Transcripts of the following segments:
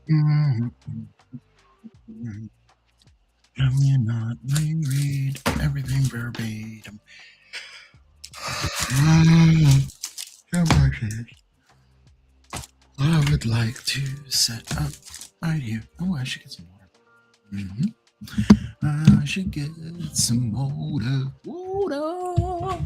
Mhm. Can you not read everything verbatim? Your brushes. I would like to set up right here. Oh, I should get some water. I should get some water. Water.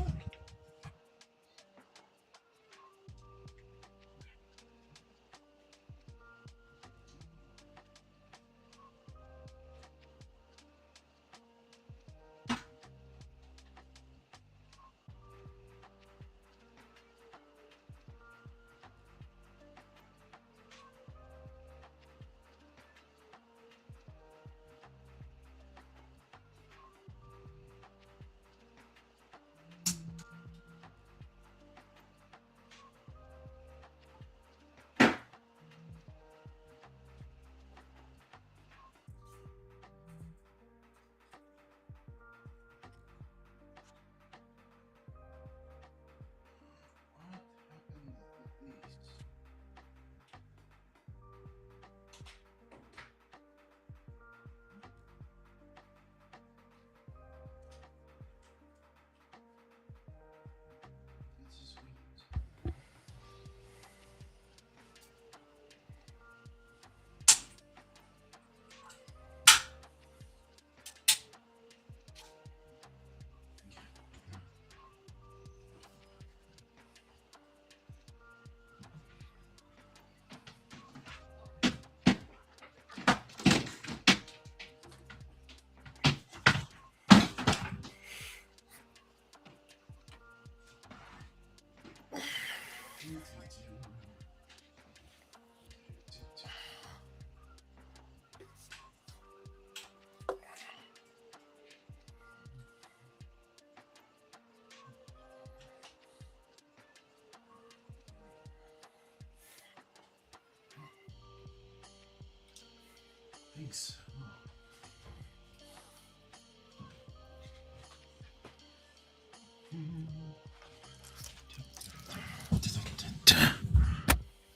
Thanks.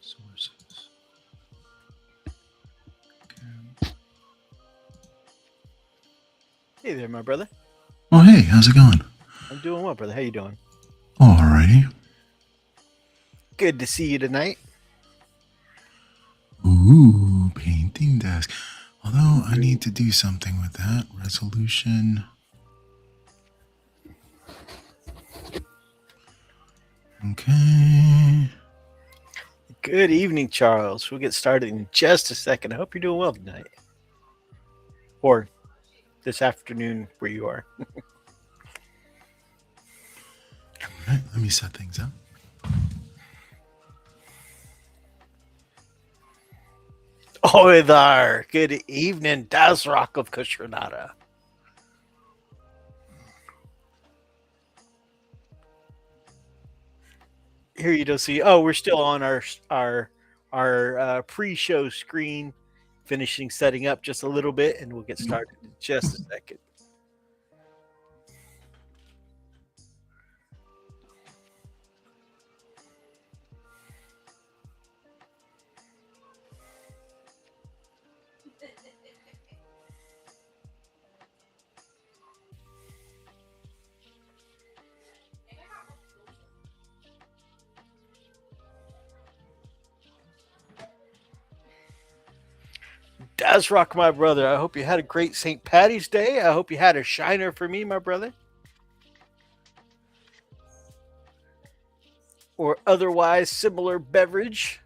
Sources. Hey there, my brother. Oh, hey, how's it going? I'm doing well, brother. How you doing? Alrighty. Good to see you tonight. Ooh, painting desk. Although I need to do something with that. Resolution. Okay. Good evening, Charles. We'll get started in just a second. I hope you're doing well tonight. Or this afternoon where you are. Alright, let me set things up. Oh, there. Good evening, Das Rock of Kushranada. Here you don't see. Oh, we're still on our pre-show screen, finishing setting up just a little bit, and we'll get started in just a second. Das Rock, my brother. I hope you had a great St. Patty's Day. I hope you had a shiner for me, my brother. Or otherwise similar beverage.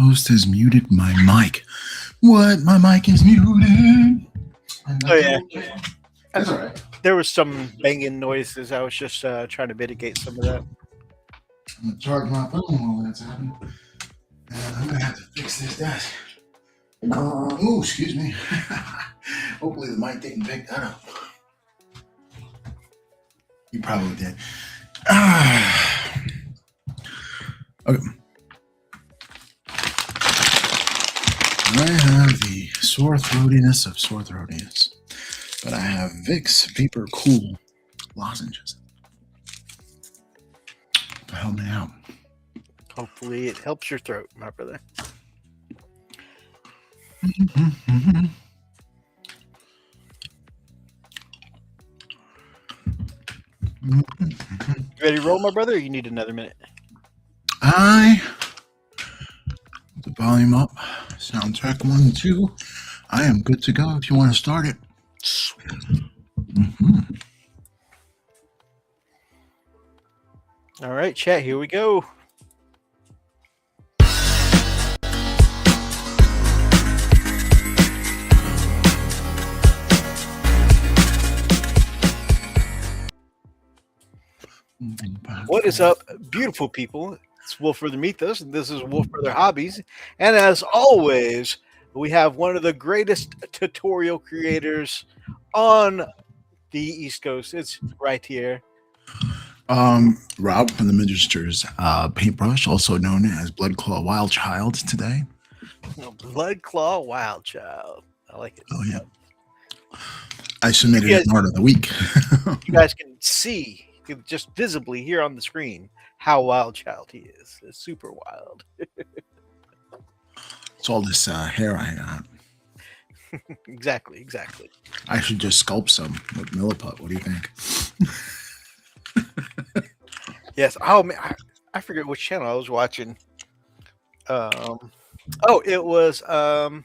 Host has muted my mic. What? My mic is muted. Oh yeah, That's all right. there was some banging noises. I was just trying to mitigate some of that. I'm gonna charge my phone while that's happening. And I'm gonna have to fix this desk. Oh, excuse me. Hopefully the mic didn't pick that up. You probably did. Okay. I have the sore throatiness of sore throatiness, but I have Vicks Vapor Cool lozenges to help me out. Hopefully, it helps your throat, my brother. You ready to roll, my brother, or you need another minute? The volume up, sound check 1, 2. I am good to go if you want to start it. All right, chat, here we go. What is up, beautiful people? It's Wolfbrother Mythos, and this is Wolfbrother Hobbies. And as always, we have one of the greatest tutorial creators on the East Coast. It's right here. Rob from the Miniatures Paintbrush, also known as Bloodclaw Wildchild today. Bloodclaw Wildchild. I like it. Oh, yeah. I submitted as Art of the Week. You guys can see, just visibly here on the screen, how wild child he is. It's super wild. It's all this hair I got. Exactly. I should just sculpt some with Milliput. What do you think? Yes. Oh man, I forget which channel I was watching. It was the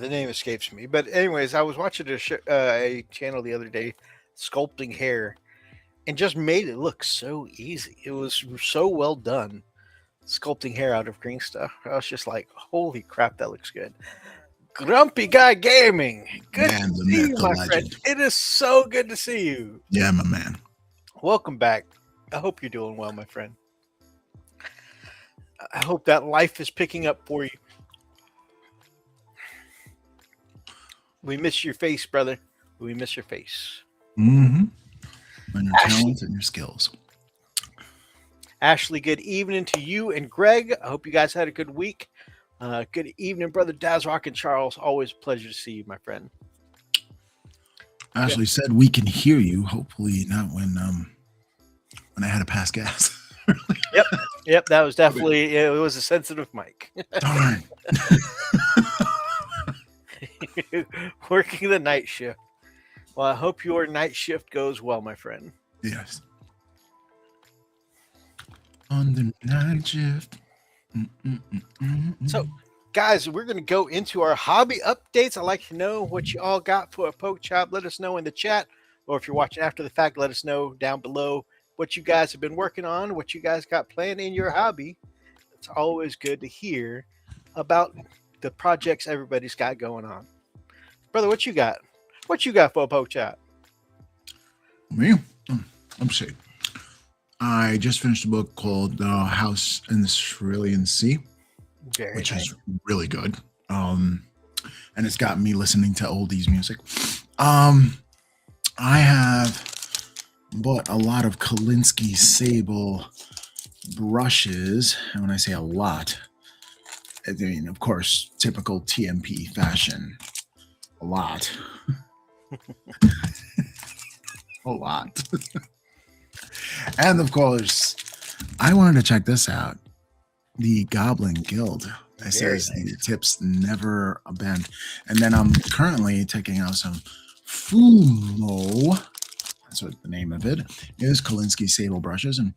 name escapes me. But anyways, I was watching a channel the other day, sculpting hair, and just made it look so easy. It was so well done, sculpting hair out of green stuff. I was just like, holy crap, that looks good. Grumpy Guy Gaming. Good Man, to see you, my friend. It is so good to see you. Yeah, my man. Welcome back. I hope you're doing well, my friend. I hope that life is picking up for you. We miss your face, brother. We miss your face. Mm-hmm. And your talents and your skills. Ashley, good evening to you and Greg. I hope you guys had a good week. Good evening, brother Dazrock and Charles. Always a pleasure to see you, my friend. Ashley said we can hear you. Hopefully not when I had to pass gas. Yep. That was definitely it. Was a sensitive mic. Darn. Working the night shift. Well, I hope your night shift goes well, my friend. Yes. On the night shift. So, guys, we're going to go into our hobby updates. I'd like to know what you all got for a poke chop. Let us know in the chat, or if you're watching after the fact, let us know down below what you guys have been working on, what you guys got planned in your hobby. It's always good to hear about the projects everybody's got going on. Brother, what you got? What you got for a poke chop? Me? I'm sick. I just finished a book called House in the Cerulean Sea, which is really good. And it's got me listening to oldies music. I have bought a lot of Kolinsky Sable brushes. And when I say a lot, I mean, of course, typical TMP fashion. A lot. A lot. And of course, I wanted to check this out. The Goblin Guild. It says the tips never bend. And then I'm currently taking out some Fumo. That's what the name of it is. Kolinsky Sable brushes. And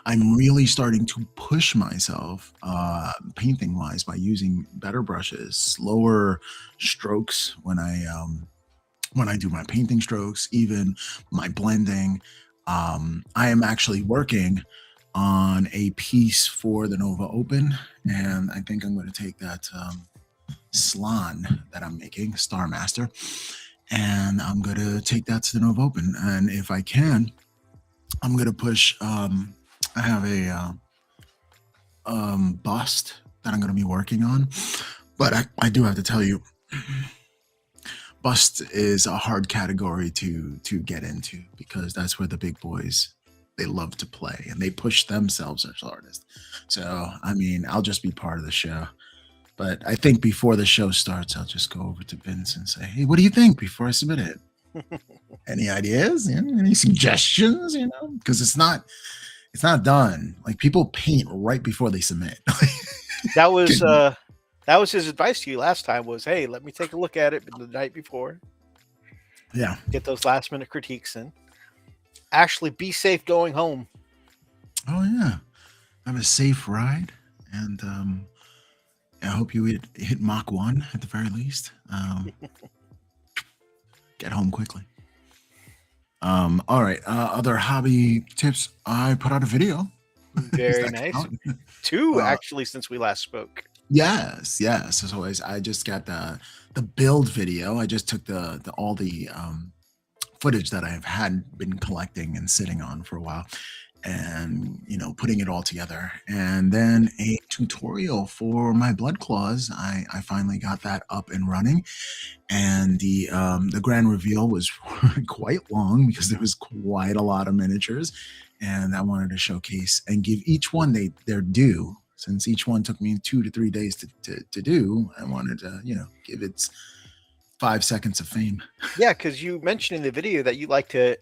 I'm really starting to push myself painting wise by using better brushes, slower strokes when I do my painting strokes, even my blending. I am actually working on a piece for the Nova Open, and I think I'm going to take that Slan that I'm making, Star Master, and I'm going to take that to the Nova Open. And if I can, I'm going to push. I have a bust that I'm going to be working on, but I do have to tell you, bust is a hard category to get into because that's where the big boys, they love to play and they push themselves as artists. So I mean, I'll just be part of the show. But I think before the show starts, I'll just go over to Vince and say, "Hey, what do you think?" Before I submit it. Any ideas? Any suggestions? Because it's not done. Like, people paint right before they submit. That was his advice to you last time was, hey, let me take a look at it the night before. Yeah. Get those last minute critiques in. Actually, be safe going home. Oh yeah. Have a safe ride, and I hope you hit Mach 1 at the very least. Get home quickly. All right. Other hobby tips. I put out a video. Very nice. 2 actually since we last spoke. Yes. As always, I just got the build video. I just took all the footage that I have had been collecting and sitting on for a while, and putting it all together, and then a tutorial for my blood claws. I finally got that up and running, and the grand reveal was quite long because there was quite a lot of miniatures, and I wanted to showcase and give each one their due. Since each one took me 2 to 3 days to do, I wanted to give it 5 seconds of fame. Yeah, because you mentioned in the video that you like to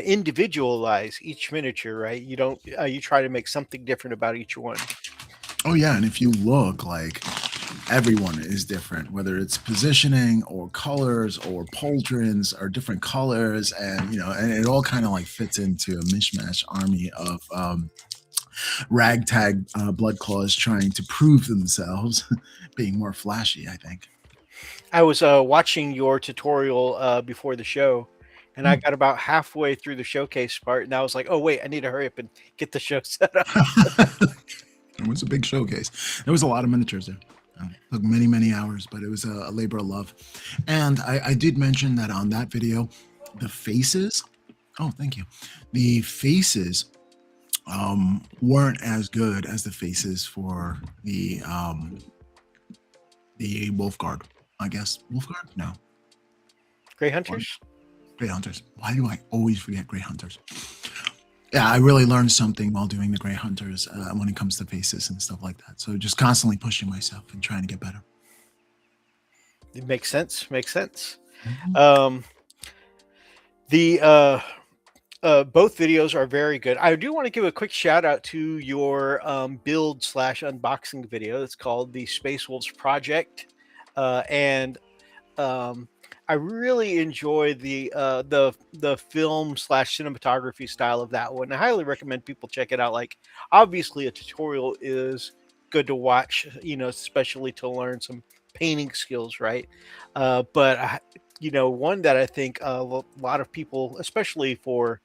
individualize each miniature, right? You don't you try to make something different about each one. Oh yeah, and if you look, like, everyone is different, whether it's positioning or colors or pauldrons or different colors, and and it all kind of like fits into a mishmash army of ragtag blood claws trying to prove themselves, being more flashy, I think. I was watching your tutorial before the show, and I got about halfway through the showcase part, and I was like, "Oh wait, I need to hurry up and get the show set up." It was a big showcase. There was a lot of miniatures there. It took many hours, but it was a labor of love. And I did mention that on that video, the faces. Oh, thank you. The faces weren't as good as the faces for the Wolfguard. I guess Wolfguard. No, Grey Hunters. Grey Hunters. Why do I always forget Grey Hunters? Yeah, I really learned something while doing the Grey Hunters when it comes to faces and stuff like that. So just constantly pushing myself and trying to get better. It makes sense. Makes sense. Mm-hmm. Both videos are very good. I do want to give a quick shout out to your build/unboxing video. It's called the Space Wolves Project, and I really enjoy the film/cinematography style of that one. I highly recommend people check it out. Like, obviously, a tutorial is good to watch, especially to learn some painting skills, right? But one that I think a lot of people, especially for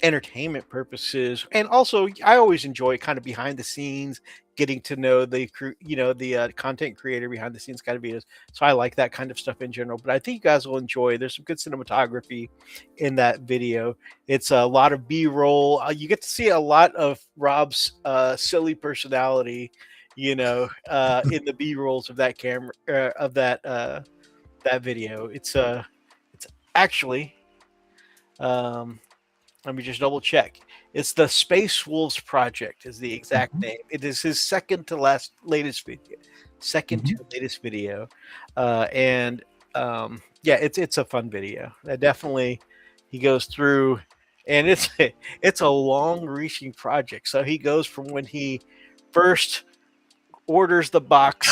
entertainment purposes, and also I always enjoy kind of behind the scenes, getting to know the crew, the content creator behind the scenes kind of videos. So I like that kind of stuff in general, but I think you guys will enjoy. There's some good cinematography in that video. It's a lot of b-roll. You get to see a lot of Rob's silly personality, in the b-rolls of that camera, of that video. It's actually let me just double check. It's the Space Wolves Project is the exact name. It is his second to latest video. And yeah, it's a fun video. Definitely, he goes through, and it's a long-reaching project. So he goes from when he first orders the box,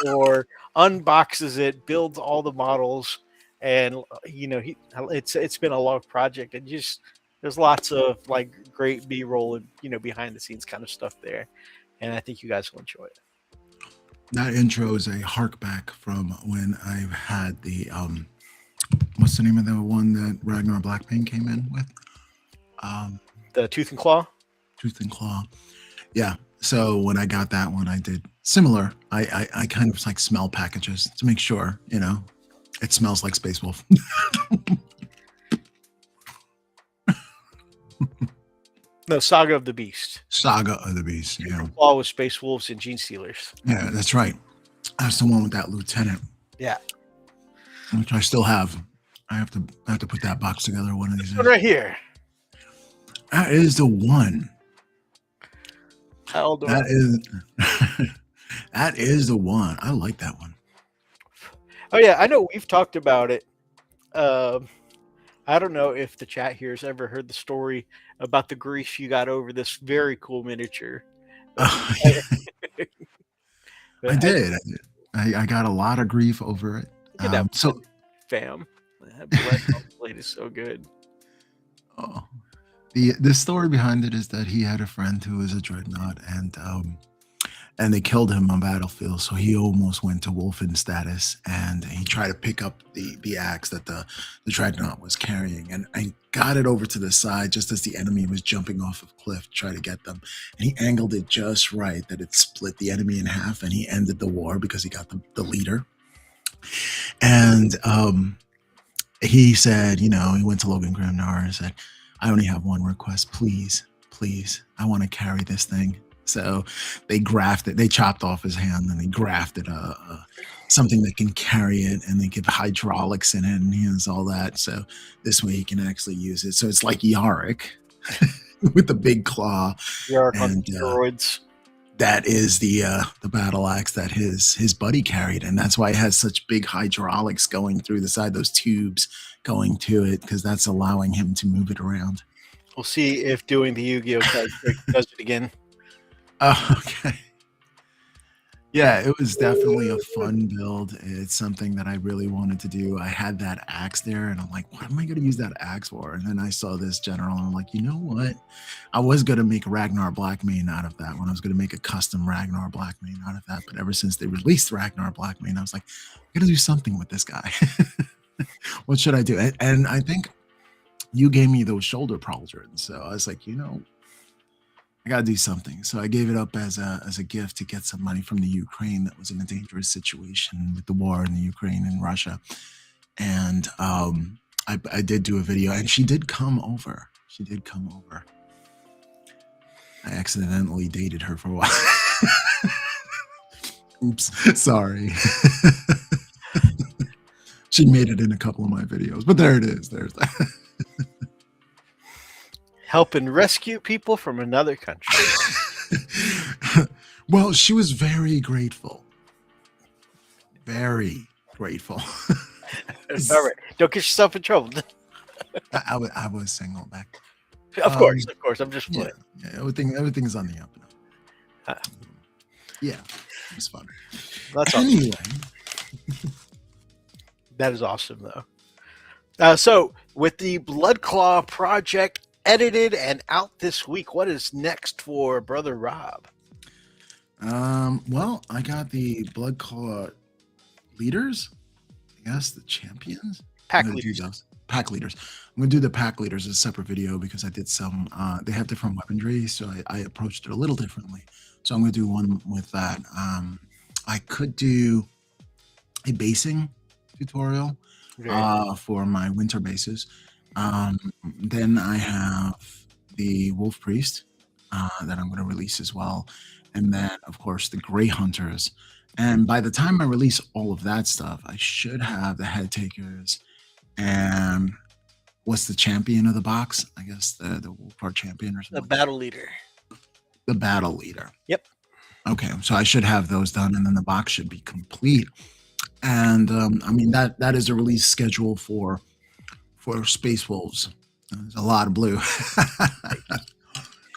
or unboxes it, builds all the models, and it's been a long project, and just there's lots of like great b-roll and behind the scenes kind of stuff there, and I think you guys will enjoy it. That intro is a hark back from when I've had the what's the name of the one that Ragnar Blackpain came in with? The Tooth and Claw. Tooth and Claw. Yeah. So when I got that one, I did similar. I kind of like smell packages to make sure, it smells like Space Wolf. No, Saga of the Beast. Saga of the Beast. Yeah. Claw with Space Wolves and Gene Stealers. Yeah, that's right. That's the one with that lieutenant. Yeah. Which I still have. I have to put that box together one of these days. Right here. That is the one. How old that is that is the one. I like that one. Oh yeah, I know we've talked about it. I don't know if the chat here has ever heard the story about the grief you got over this very cool miniature. Yeah. I did. I got a lot of grief over it. Look at that fam. That blade is so good. Oh, the story behind it is that he had a friend who was a dreadnought, and they killed him on battlefield. So he almost went to wolfen status, and he tried to pick up the axe that the dreadnought was carrying, and got it over to the side just as the enemy was jumping off of cliff to try to get them. And he angled it just right that it split the enemy in half, and he ended the war because he got the leader. And he said, he went to Logan Grimnar and said, I only have one request, please, I want to carry this thing. So they chopped off his hand, and they grafted something that can carry it, and they give hydraulics in it, and he has all that. So this way he can actually use it. So it's like Yarrick with the big claw. Yarrick on steroids. That is the battle axe that his buddy carried, and that's why it has such big hydraulics going through the side, those tubes going to it, because that's allowing him to move it around. We'll see if doing the Yu-Gi-Oh card trick does it again. Oh, okay. Yeah, it was definitely a fun build. It's something that I really wanted to do. I had that axe there, and I'm like, what am I going to use that axe for? And then I saw this general, and I'm like, you know what? I was going to make Ragnar Blackmane out of that one. I was going to make a custom Ragnar Blackmane out of that. But ever since they released Ragnar Blackmane, I was like, I got to do something with this guy. What should I do? And I think you gave me those shoulder pauldrons. So I was like, I got to do something. So I gave it up as a gift to get some money from the Ukraine that was in a dangerous situation with the war in the Ukraine and Russia. And I did do a video, and she did come over. I accidentally dated her for a while. Oops, sorry. She made it in a couple of my videos, but there it is. There's that. Helping rescue people from another country. Well, she was very grateful. Very grateful. All right. Don't get yourself in trouble. I was single back. Of course. I'm just playing. Yeah, everything is on the up and up. Yeah, it was fun. That's anyway. Awesome. That is awesome, though. So, with the Bloodclaw project edited and out this week, what is next for Brother Rob? Well, I got the Bloodclaw leaders. I guess the champions. Pack leaders. Pack leaders. I'm gonna do the pack leaders as a separate video because I did some. They have different weaponry, so I approached it a little differently. So I'm gonna do one with that. I could do a basing tutorial for my winter bases. Then I have the Wolf Priest that I'm going to release as well. And then, of course, the Grey Hunters. And by the time I release all of that stuff, I should have the Head Takers. And what's the champion of the box? I guess the Wolf Part champion or something. The battle leader. The battle leader. Yep. Okay, so I should have those done, and then the box should be complete. And I mean that is the release schedule for Space Wolves. There's a lot of blue. A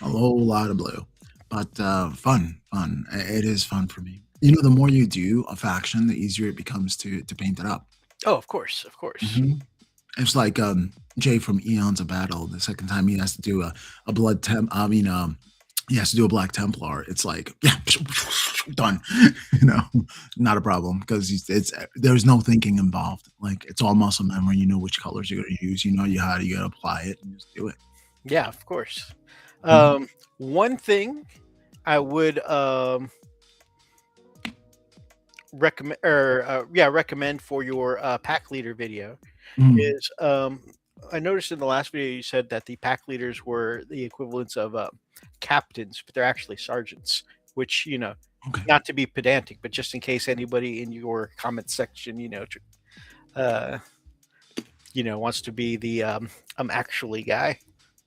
whole lot of blue. But fun. It is fun for me. The more you do a faction, the easier it becomes to paint it up. Oh, of course. Mm-hmm. It's like Jay from Eons of Battle. The second time he has to do a blood he has to do a Black Templar. It's like, yeah, done. Not a problem because there's no thinking involved. Like it's all muscle memory. You know which colors you're going to use. You know how you got to apply it and just do it. Yeah, of course. Mhm. One thing I would recommend for your pack leader video Mm. is I noticed in the last video you said that the pack leaders were the equivalents of captains, but they're actually sergeants, which, Okay. not to be pedantic, but just in case anybody in your comment section, uh, wants to be the I'm actually guy.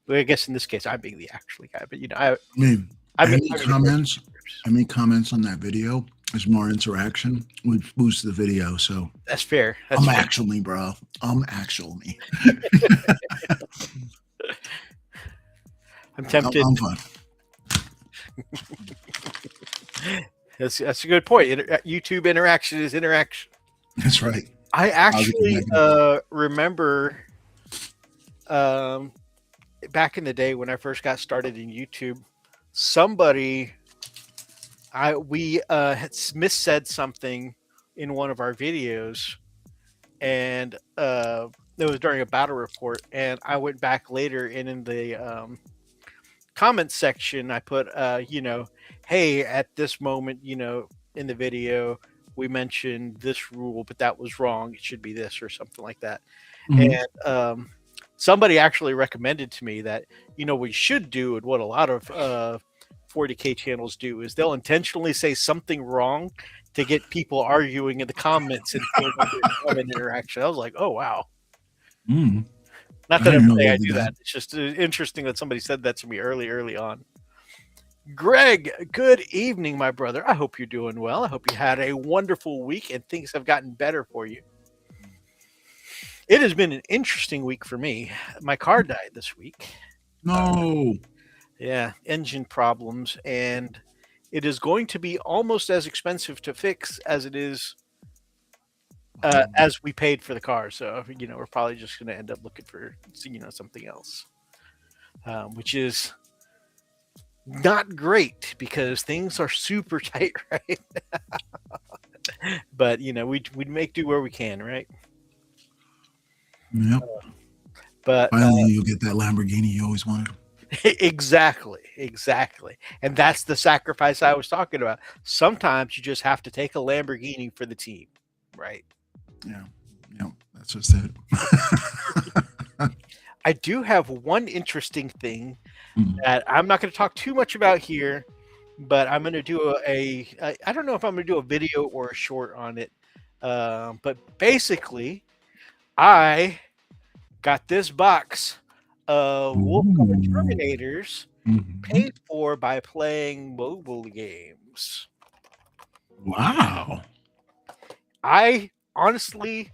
Well, I guess in this case I'm being the actually guy, but I mean, I mean, any I mean of course. comments any comments on that video is more interaction would boost the video, so That's fair. That's I'm fair. actually, bro. I'm actually. I'm I'm tempted. I'm fine. That's a good point. YouTube interaction is interaction. That's right. I Positive, actually negative. remember um, back in the day when I first got started in YouTube, somebody we had missaid something in one of our videos, and it was during a battle report, and I went back later and in the comment section I put hey, at this moment, in the video we mentioned this rule, but that was wrong, it should be this or something like that. Mhm. And somebody actually recommended to me that what you should do, and what a lot of 40k channels do, is they'll intentionally say something wrong to get people arguing in the comments and comment interaction. I was like, oh wow. Mm. Not I that I'm didn't know saying they I did do that. that. It's just interesting that somebody said that to me early on. Greg, good evening, my brother. I hope you're doing well. I hope you had a wonderful week and things have gotten better for you. It has been an interesting week for me. My car died this week. No. Yeah, engine problems, and it is going to be almost as expensive to fix as it is as we paid for the car. So we're probably just going to end up looking for something else, which is not great because things are super tight, right? But we make do where we can, right? Yep. But Finally, you'll get that Lamborghini you always wanted. exactly, and that's the sacrifice I was talking about. Sometimes you just have to take a Lamborghini for the team, right? Yeah. Yep. That's just it. I do have one interesting thing Mm. that I'm not going to talk too much about here, but I'm going to do I don't know if I'm going to do a video or a short on it, but basically, I got this box of Wolfbrother Ooh. Terminators Mhm. paid for by playing mobile games. Wow. I honestly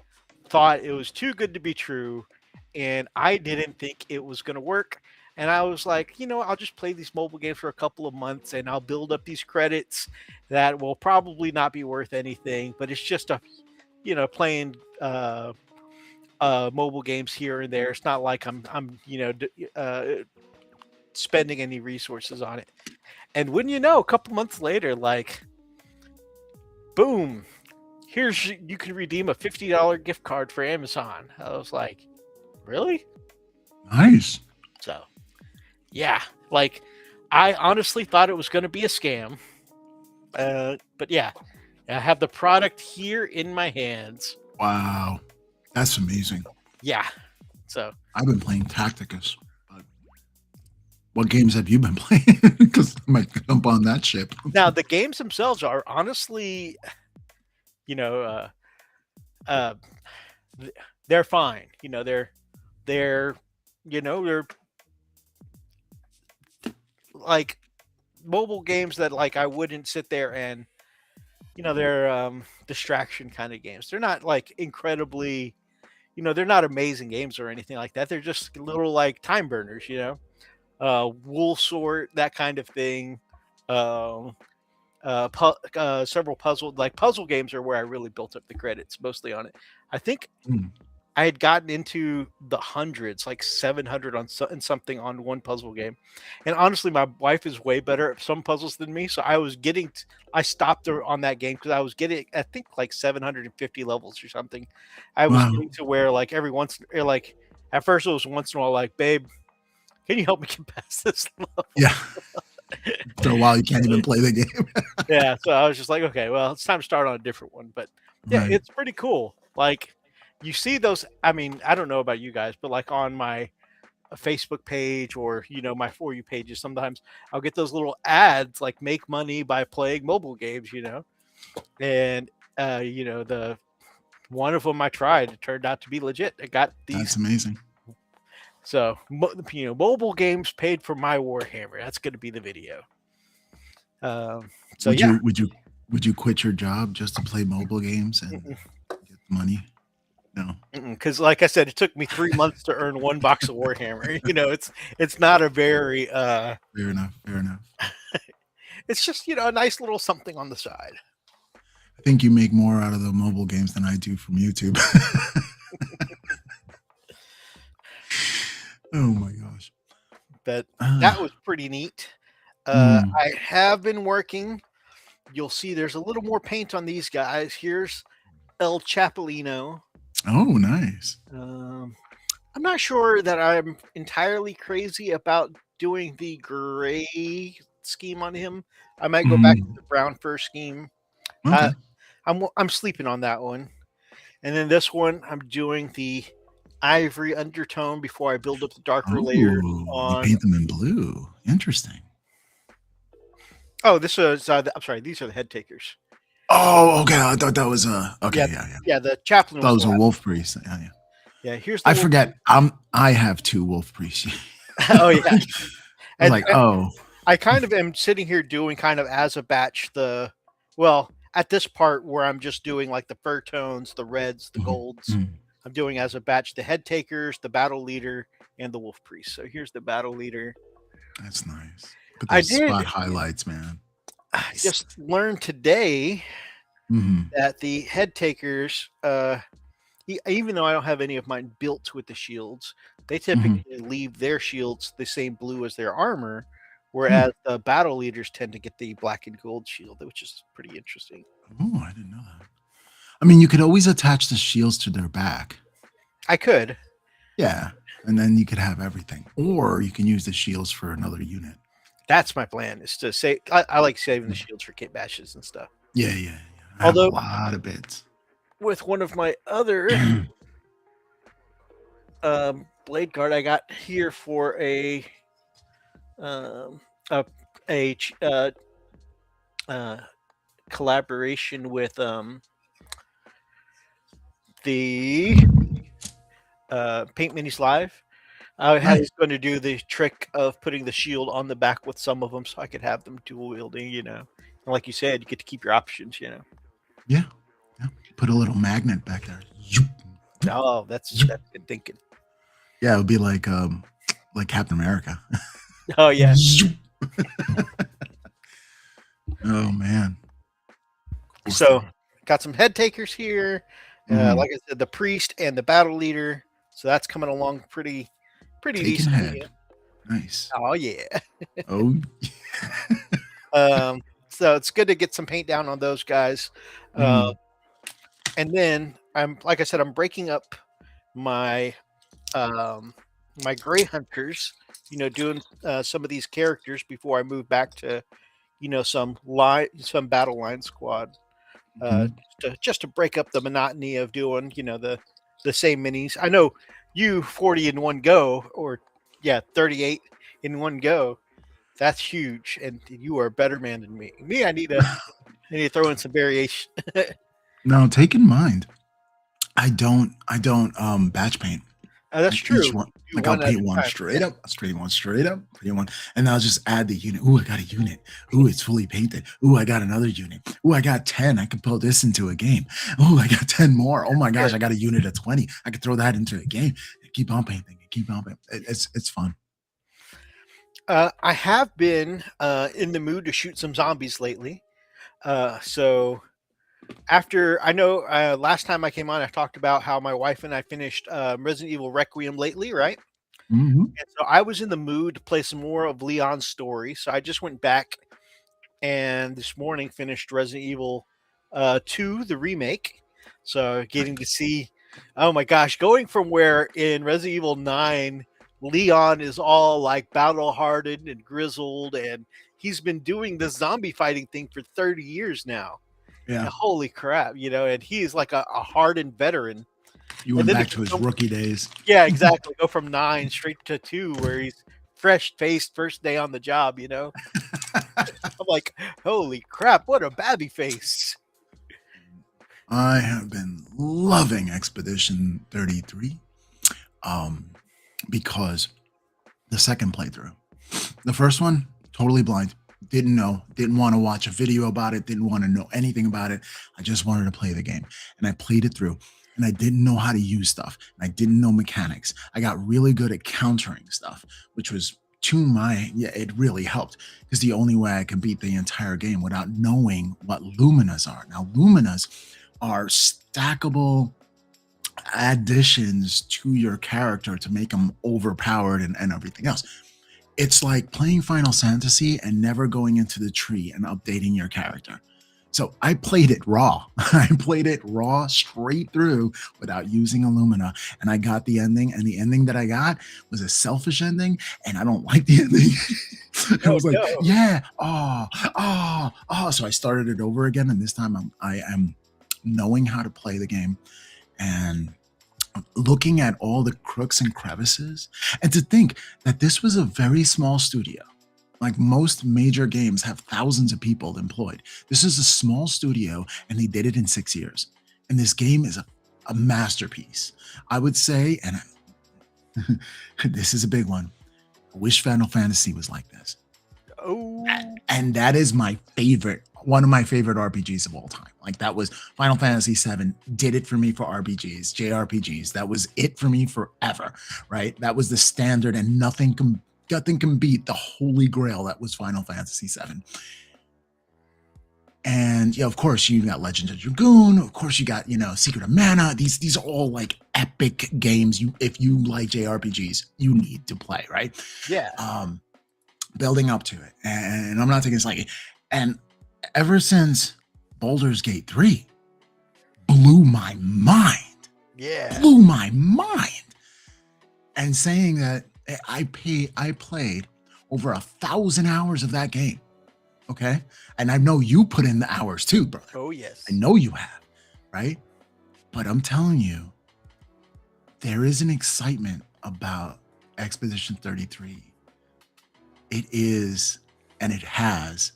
thought it was too good to be true, and I didn't think it was going to work. And I was like, I'll just play these mobile games for a couple of months and I'll build up these credits that will probably not be worth anything, but it's just playing mobile games here and there. It's not like I'm spending any resources on it. And wouldn't you know, a couple months later, like, boom, you can redeem a $50 gift card for Amazon. I was like, really? Nice. So, yeah, like, I honestly thought it was going to be a scam. But yeah, I have the product here in my hands. Wow. That's amazing. Yeah. So I've been playing Tacticus. But what games have you been playing? Because I might jump on that ship. now the games themselves are honestly, you know, uh, they're fine. They're, they're like mobile games that like I wouldn't sit there and, they're distraction kind of games. They're not like incredibly, they're not amazing games or anything like that. They're just little like time burners, wool sort, that kind of thing. Um, Several puzzle games are where I really built up the credits mostly on it. I think Mm. I had gotten into the hundreds, like 700 and something on one puzzle game. And honestly, my wife is way better at some puzzles than me. So I stopped her on that game because I was getting, I think, like 750 levels or something. I was Wow. getting to where, like, every once, like, at first it was once in a while, like, babe, can you help me get past this level? Yeah. For a while, you can't even play the game. Yeah, so I was just like, okay, well, it's time to start on a different one. But yeah, Right. it's pretty cool. Like, you see those. I mean, I don't know about you guys, but like on my Facebook page or my For You pages, sometimes I'll get those little ads like make money by playing mobile games, and the one of them I tried, it turned out to be legit. I got these. That's amazing. So mobile games paid for my Warhammer. That's going to be the video. So would you quit your job just to play mobile games and get money? No, because like I said, it took me 3 months to earn 1 box of Warhammer. It's not a very fair enough. it's just a nice little something on the side. I think you make more out of the mobile games than I do from YouTube. Oh my gosh. But that was pretty neat. I have been working. You'll see there's a little more paint on these guys. Here's El Chapolino. Oh, nice. I'm not sure that I'm entirely crazy about doing the gray scheme on him. I might go back to the brown fur scheme. Okay. I'm sleeping on that one. And then this one, I'm doing the ivory undertone before I build up the darker layer. You paint them in blue. Interesting. Oh, this is. I'm sorry. These are the head takers. Oh, okay. I thought that was okay. Yeah. The chaplain. That was a wolf priest. Yeah. Here's. I forget. I have 2 wolf priests. Oh yeah. I was I kind of am sitting here doing kind of as a batch at this part where I'm just doing like the fur tones, the reds, the golds. I'm doing as a batch the head takers, the battle leader, and the wolf priest. So here's the battle leader. That's nice. Put those spot highlights, man. I just learned today that the head takers, even though I don't have any of mine built with the shields, they typically leave their shields the same blue as their armor, whereas the battle leaders tend to get the black and gold shield, which is pretty interesting. Oh, I didn't know that. I mean, you could always attach the shields to their back. I could. Yeah, and then you could have everything. Or you can use the shields for another unit. That's my plan, is to say I like saving the shields for kit bashes and stuff. Yeah. I have a lot of bits. With one of my other blade guard I got here for a collaboration with the Paint Minis Live. I was going to do the trick of putting the shield on the back with some of them so I could have them dual wielding, And like you said, you get to keep your options, Yeah. Put a little magnet back there. Oh, that's good thinking. Yeah, it would be like Captain America. Oh yeah. Oh man. So got some head takers here. Like I said, the priest and the battle leader. So that's coming along pretty decent. Head. Nice. Oh yeah. Oh. So it's good to get some paint down on those guys. And then I'm breaking up my my gray hunters, doing some of these characters before I move back to some battle line squad. Just to break up the monotony of doing the same minis. I know you 40 in one go, or 38 in one go. That's huge, and you are a better man than me. I need to throw in some variation. Now, take in mind, I don't batch paint. That's true. I'll paint one straight up, paint one, and I'll just add the unit. Ooh, I got a unit. Ooh, it's fully painted. Ooh, I got another unit. Ooh, I got 10. I could pull this into a game. Ooh, I got 10 more. Oh my gosh, I got a unit of 20. I could throw that into a game. Keep on painting. It's fun. I have been in the mood to shoot some zombies lately. So after last time I came on, I talked about how my wife and I finished Resident Evil Requiem lately, right? And so I was in the mood to play some more of Leon's story. So I just went back and this morning finished Resident Evil 2, the remake. So getting to see, oh my gosh, going from where in Resident Evil 9 Leon is all like battle hardened and grizzled, and he's been doing the zombie fighting thing for 30 years now. Yeah. And holy crap, and he is like a hardened veteran. You And went then back to his rookie days. yeah, exactly. Go from 9 straight to 2, where he's fresh faced first day on the job. I'm like, holy crap, what a babby face. I have been loving Expedition 33 because the second playthrough, the first one, totally blind, didn't know, didn't want to watch a video about it, didn't want to know anything about it. I just wanted to play the game, and I played it through, and I didn't know how to use stuff, and I didn't know mechanics. I got really good at countering stuff, which was it really helped, because the only way I can beat the entire game without knowing what luminas are. Now, luminas are stackable additions to your character to make them overpowered and everything else. It's like playing Final Fantasy and never going into the tree and updating your character. So I played it raw. I played it raw straight through without using Illumina, and I got the ending. And the ending that I got was a selfish ending, and I don't like the ending. I was like, yeah, So I started it over again, and this time I am knowing how to play the game and looking at all the crooks and crevices, and to think that this was a very small studio. Like most major games have thousands of people employed. This is a small studio, and they did it in 6 years. And this game is a masterpiece. I would say, and this is a big one, I wish Final Fantasy was like this. Oh. And that is my favorite, one of my favorite RPGs of all time. Like, that was Final Fantasy VII, did it for me for RPGs, JRPGs. That was it for me forever, right? That was the standard, and nothing can beat the holy grail that was Final Fantasy VII. And yeah, of course you got Legend of Dragoon. Of course you got, Secret of Mana. These are all like epic games. If you like JRPGs, you need to play, right? Yeah. Building up to it. And I'm not taking this like, and ever since Baldur's Gate 3 blew my mind. Yeah. Blew my mind. And saying that I played over 1,000 hours of that game. Okay. And I know you put in the hours too, brother. Oh, yes. I know you have, right? But I'm telling you, there is an excitement about Expedition 33. It is, and it has,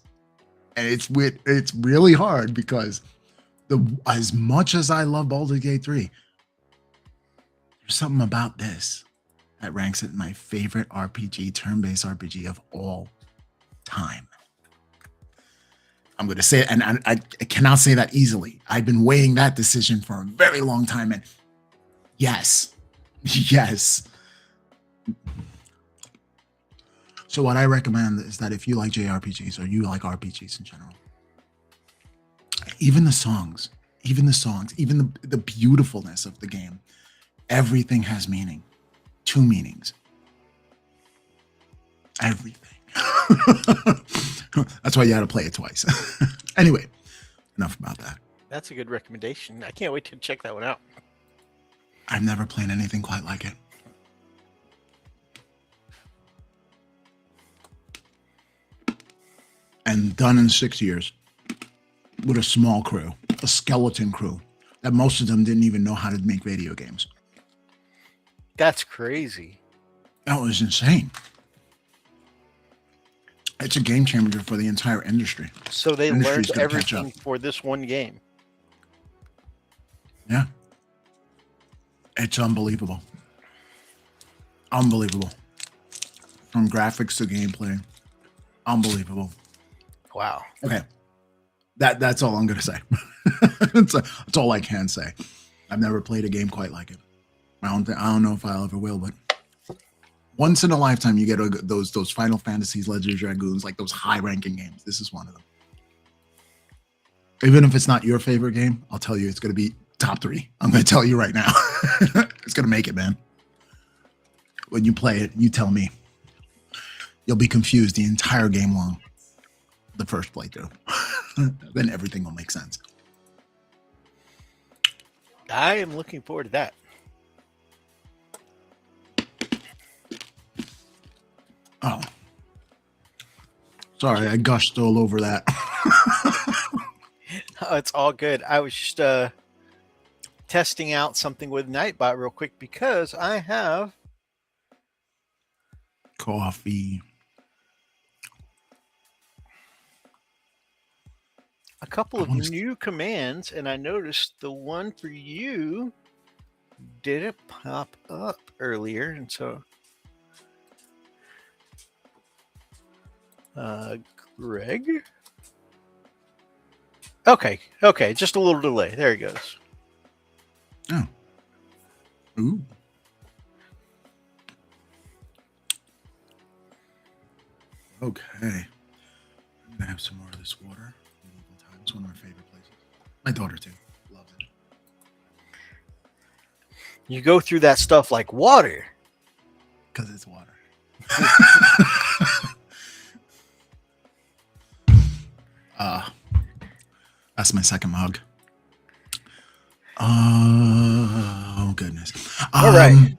and it's really hard, because as much as I love Baldur's Gate 3, there's something about this that ranks it in my favorite RPG, turn-based RPG of all time. I'm going to say it, and I cannot say that easily. I've been weighing that decision for a very long time, and yes. So what I recommend is that if you like JRPGs, or you like RPGs in general, even the songs, even the beautifulness of the game, everything has meaning. 2 meanings. Everything. That's why you had to play it twice. Anyway, enough about that. That's a good recommendation. I can't wait to check that one out. I've never played anything quite like it. And done in 6 years with a small crew, a skeleton crew, that most of them didn't even know how to make video games. That's crazy. That was insane. It's a game changer for the entire industry. So they learned everything for this one game. Yeah. It's unbelievable. Unbelievable. From graphics to gameplay. Unbelievable. Wow. Okay. That's all I'm going to say. That's all I can say. I've never played a game quite like it. I don't know if I'll ever will, but once in a lifetime, you get those Final Fantasies, Legend of Dragoons, like those high-ranking games. This is one of them. Even if it's not your favorite game, I'll tell you it's going to be top 3. I'm going to tell you right now. It's going to make it, man. When you play it, you tell me. You'll be confused the entire game long. The first playthrough. Then everything will make sense. I am looking forward to that. Sorry, I gushed all over that. Oh, it's all good. I was just testing out something with Nightbot real quick because I have Coffee. a couple of new commands, and I noticed the one for you didn't pop up earlier, and so Greg. Okay, just a little delay. There he goes. Oh. Ooh. Okay. I'm gonna have some more of this water. It's one of my favorite places. My daughter too loves it. You go through that stuff like water. Because it's water. That's my second mug. Oh goodness. All right.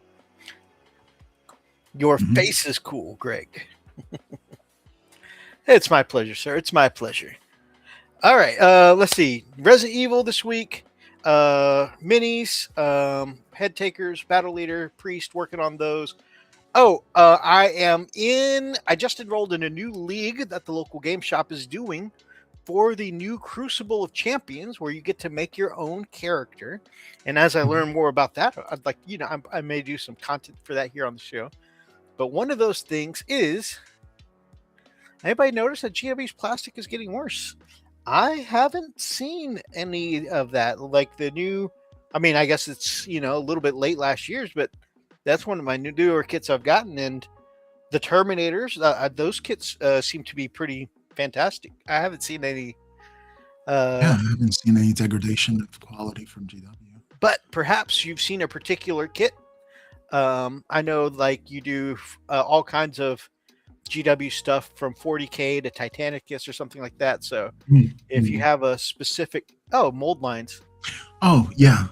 Your face is cool, Greg. It's my pleasure, sir. It's my pleasure. All right. Let's see. Resident Evil this week. Minis, head takers, battle leader, priest, working on those. Oh, I just enrolled in a new league that the local game shop is doing for the new Crucible of Champions, where you get to make your own character. And as I learn more about that, I'd like, I may do some content for that here on the show. But one of those things is, anybody notice that Custodes Plastic is getting worse? I haven't seen any of that. Like the new, I guess it's, a little bit late last year's, but that's one of my newer kits I've gotten. And the Terminators, those kits seem to be pretty fantastic. I haven't seen any. I haven't seen any degradation of quality from GW. But perhaps you've seen a particular kit. I know, like, you do all kinds of GW stuff from 40K to Titanicus or something like that. So if you have a specific mold lines. Oh yeah.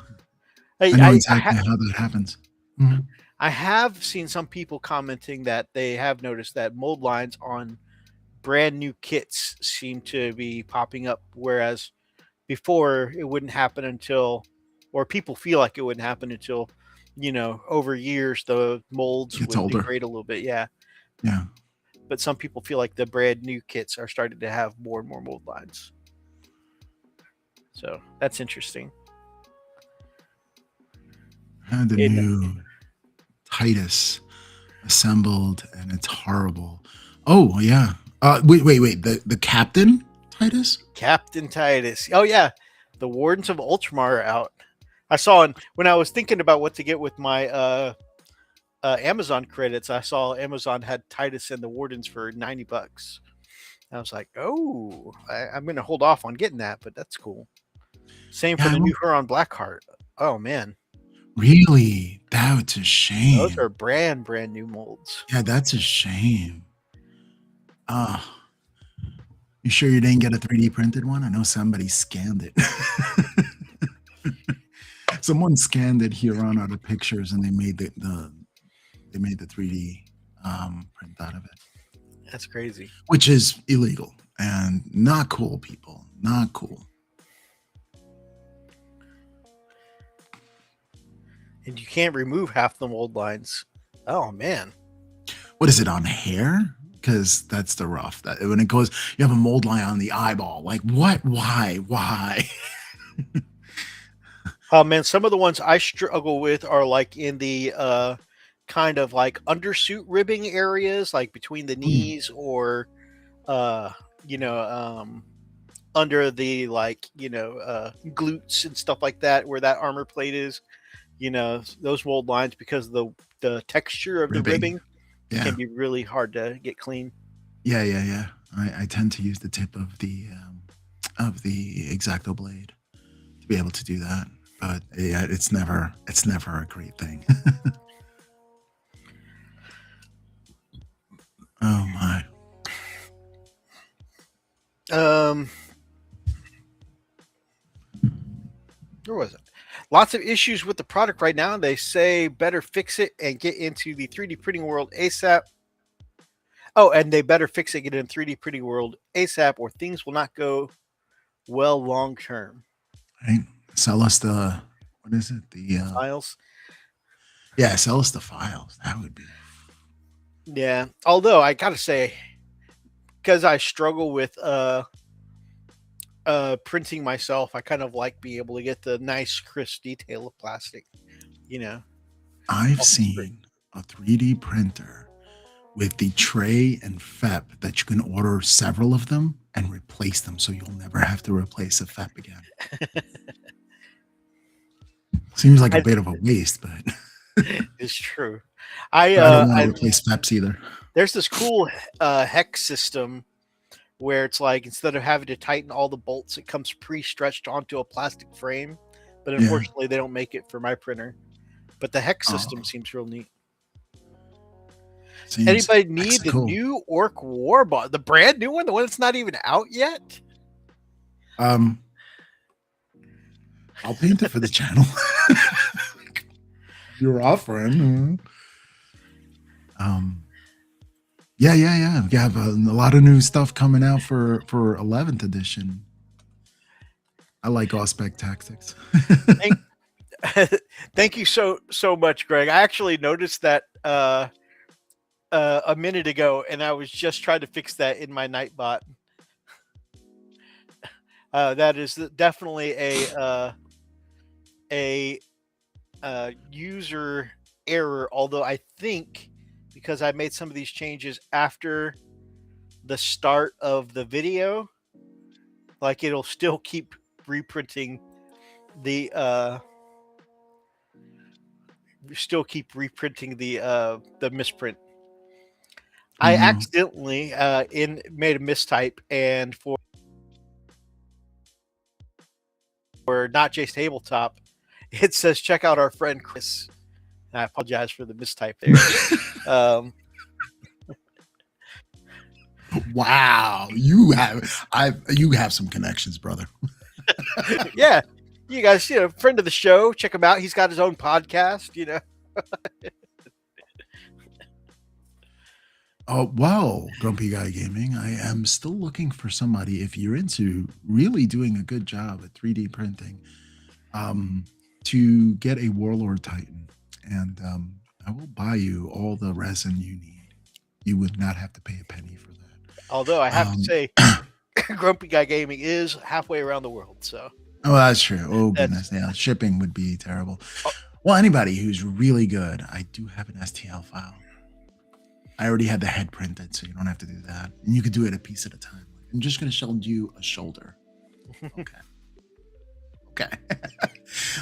I know exactly how that happens. Mm-hmm. I have seen some people commenting that they have noticed that mold lines on brand new kits seem to be popping up, whereas before it wouldn't happen until, or people feel like it wouldn't happen until, over years the molds would degrade a little bit. Yeah. But some people feel like the brand new kits are starting to have more and more mold lines. So that's interesting. And the new Titus assembled, and it's horrible. Oh yeah. Wait. The Captain Titus? Captain Titus. Oh yeah. The Wardens of Ultramar are out. I saw, when I was thinking about what to get with my Amazon credits, I saw Amazon had Titus and the Wardens for $90. I was like, oh, I'm going to hold off on getting that, but that's cool. Same for the new Huron Blackheart. Oh man. Really? That's a shame. Those are brand new molds. Yeah, that's a shame. You sure you didn't get a 3D printed one? I know somebody scanned it. Someone scanned it here on other pictures, and they made the 3D print out of it. That's crazy. Which is illegal and not cool, people. Not cool. And you can't remove half the mold lines. Oh man. What is it on hair? Because that's the rough. That when it goes, you have a mold line on the eyeball. Like what? Why? Oh man, some of the ones I struggle with are like in the kind of like undersuit ribbing areas, like between the knees or under the glutes and stuff like that, where that armor plate is. Those mold lines, because of the texture of the ribbing can be really hard to get clean. Yeah. I tend to use the tip of the X-Acto blade to be able to do that. But yeah, it's never a great thing. Oh my. Where was it? Lots of issues with the product right now. They say better fix it and get into the 3D printing world ASAP. Oh, and they better fixing it in 3D printing world ASAP, or things will not go well long term. Right? Sell us the what is it? The Files. yeah, sell us the files. That would be Yeah. Although I gotta say, because I struggle with printing myself, I kind of like being able to get the nice crisp detail of plastic. You know. I've seen a 3D printer with the tray and FEP that you can order several of them and replace them so you'll never have to replace a FEP again. Seems like a bit of a waste, but it's true. I don't want to replace FEPs either. There's this cool hex system where it's like instead of having to tighten all the bolts, it comes pre-stretched onto a plastic frame. But unfortunately, they don't make it for my printer. But the hex system seems real neat. Anybody need the new Orc Warbot, the brand new one, the one that's not even out yet? I'll paint it for the channel. You're offering. Yeah. We have a lot of new stuff coming out for 11th edition. I like Aspect Tactics. Thank you so much, Greg. I actually noticed that a minute ago, and I was just trying to fix that in my Nightbot. That is definitely a user error. Although I think because I made some of these changes after the start of the video, like it'll still keep reprinting the misprint. I accidentally made a mistype, and for Not Jace Tabletop, it says check out our friend Chris. And I apologize for the mistype there. Wow, you have some connections, brother. Yeah, you guys, friend of the show, check him out. He's got his own podcast, Oh, well, Grumpy Guy Gaming, I am still looking for somebody, if you're into really doing a good job at 3D printing, to get a Warlord Titan. And I will buy you all the resin you need. You would not have to pay a penny for that. Although I have to say, Grumpy Guy Gaming is halfway around the world. So. Oh, that's true. Oh, goodness. Yeah, shipping would be terrible. Well, anybody who's really good, I do have an STL file. I already had the head printed, so you don't have to do that. And you could do it a piece at a time. I'm just going to send you a shoulder. Okay.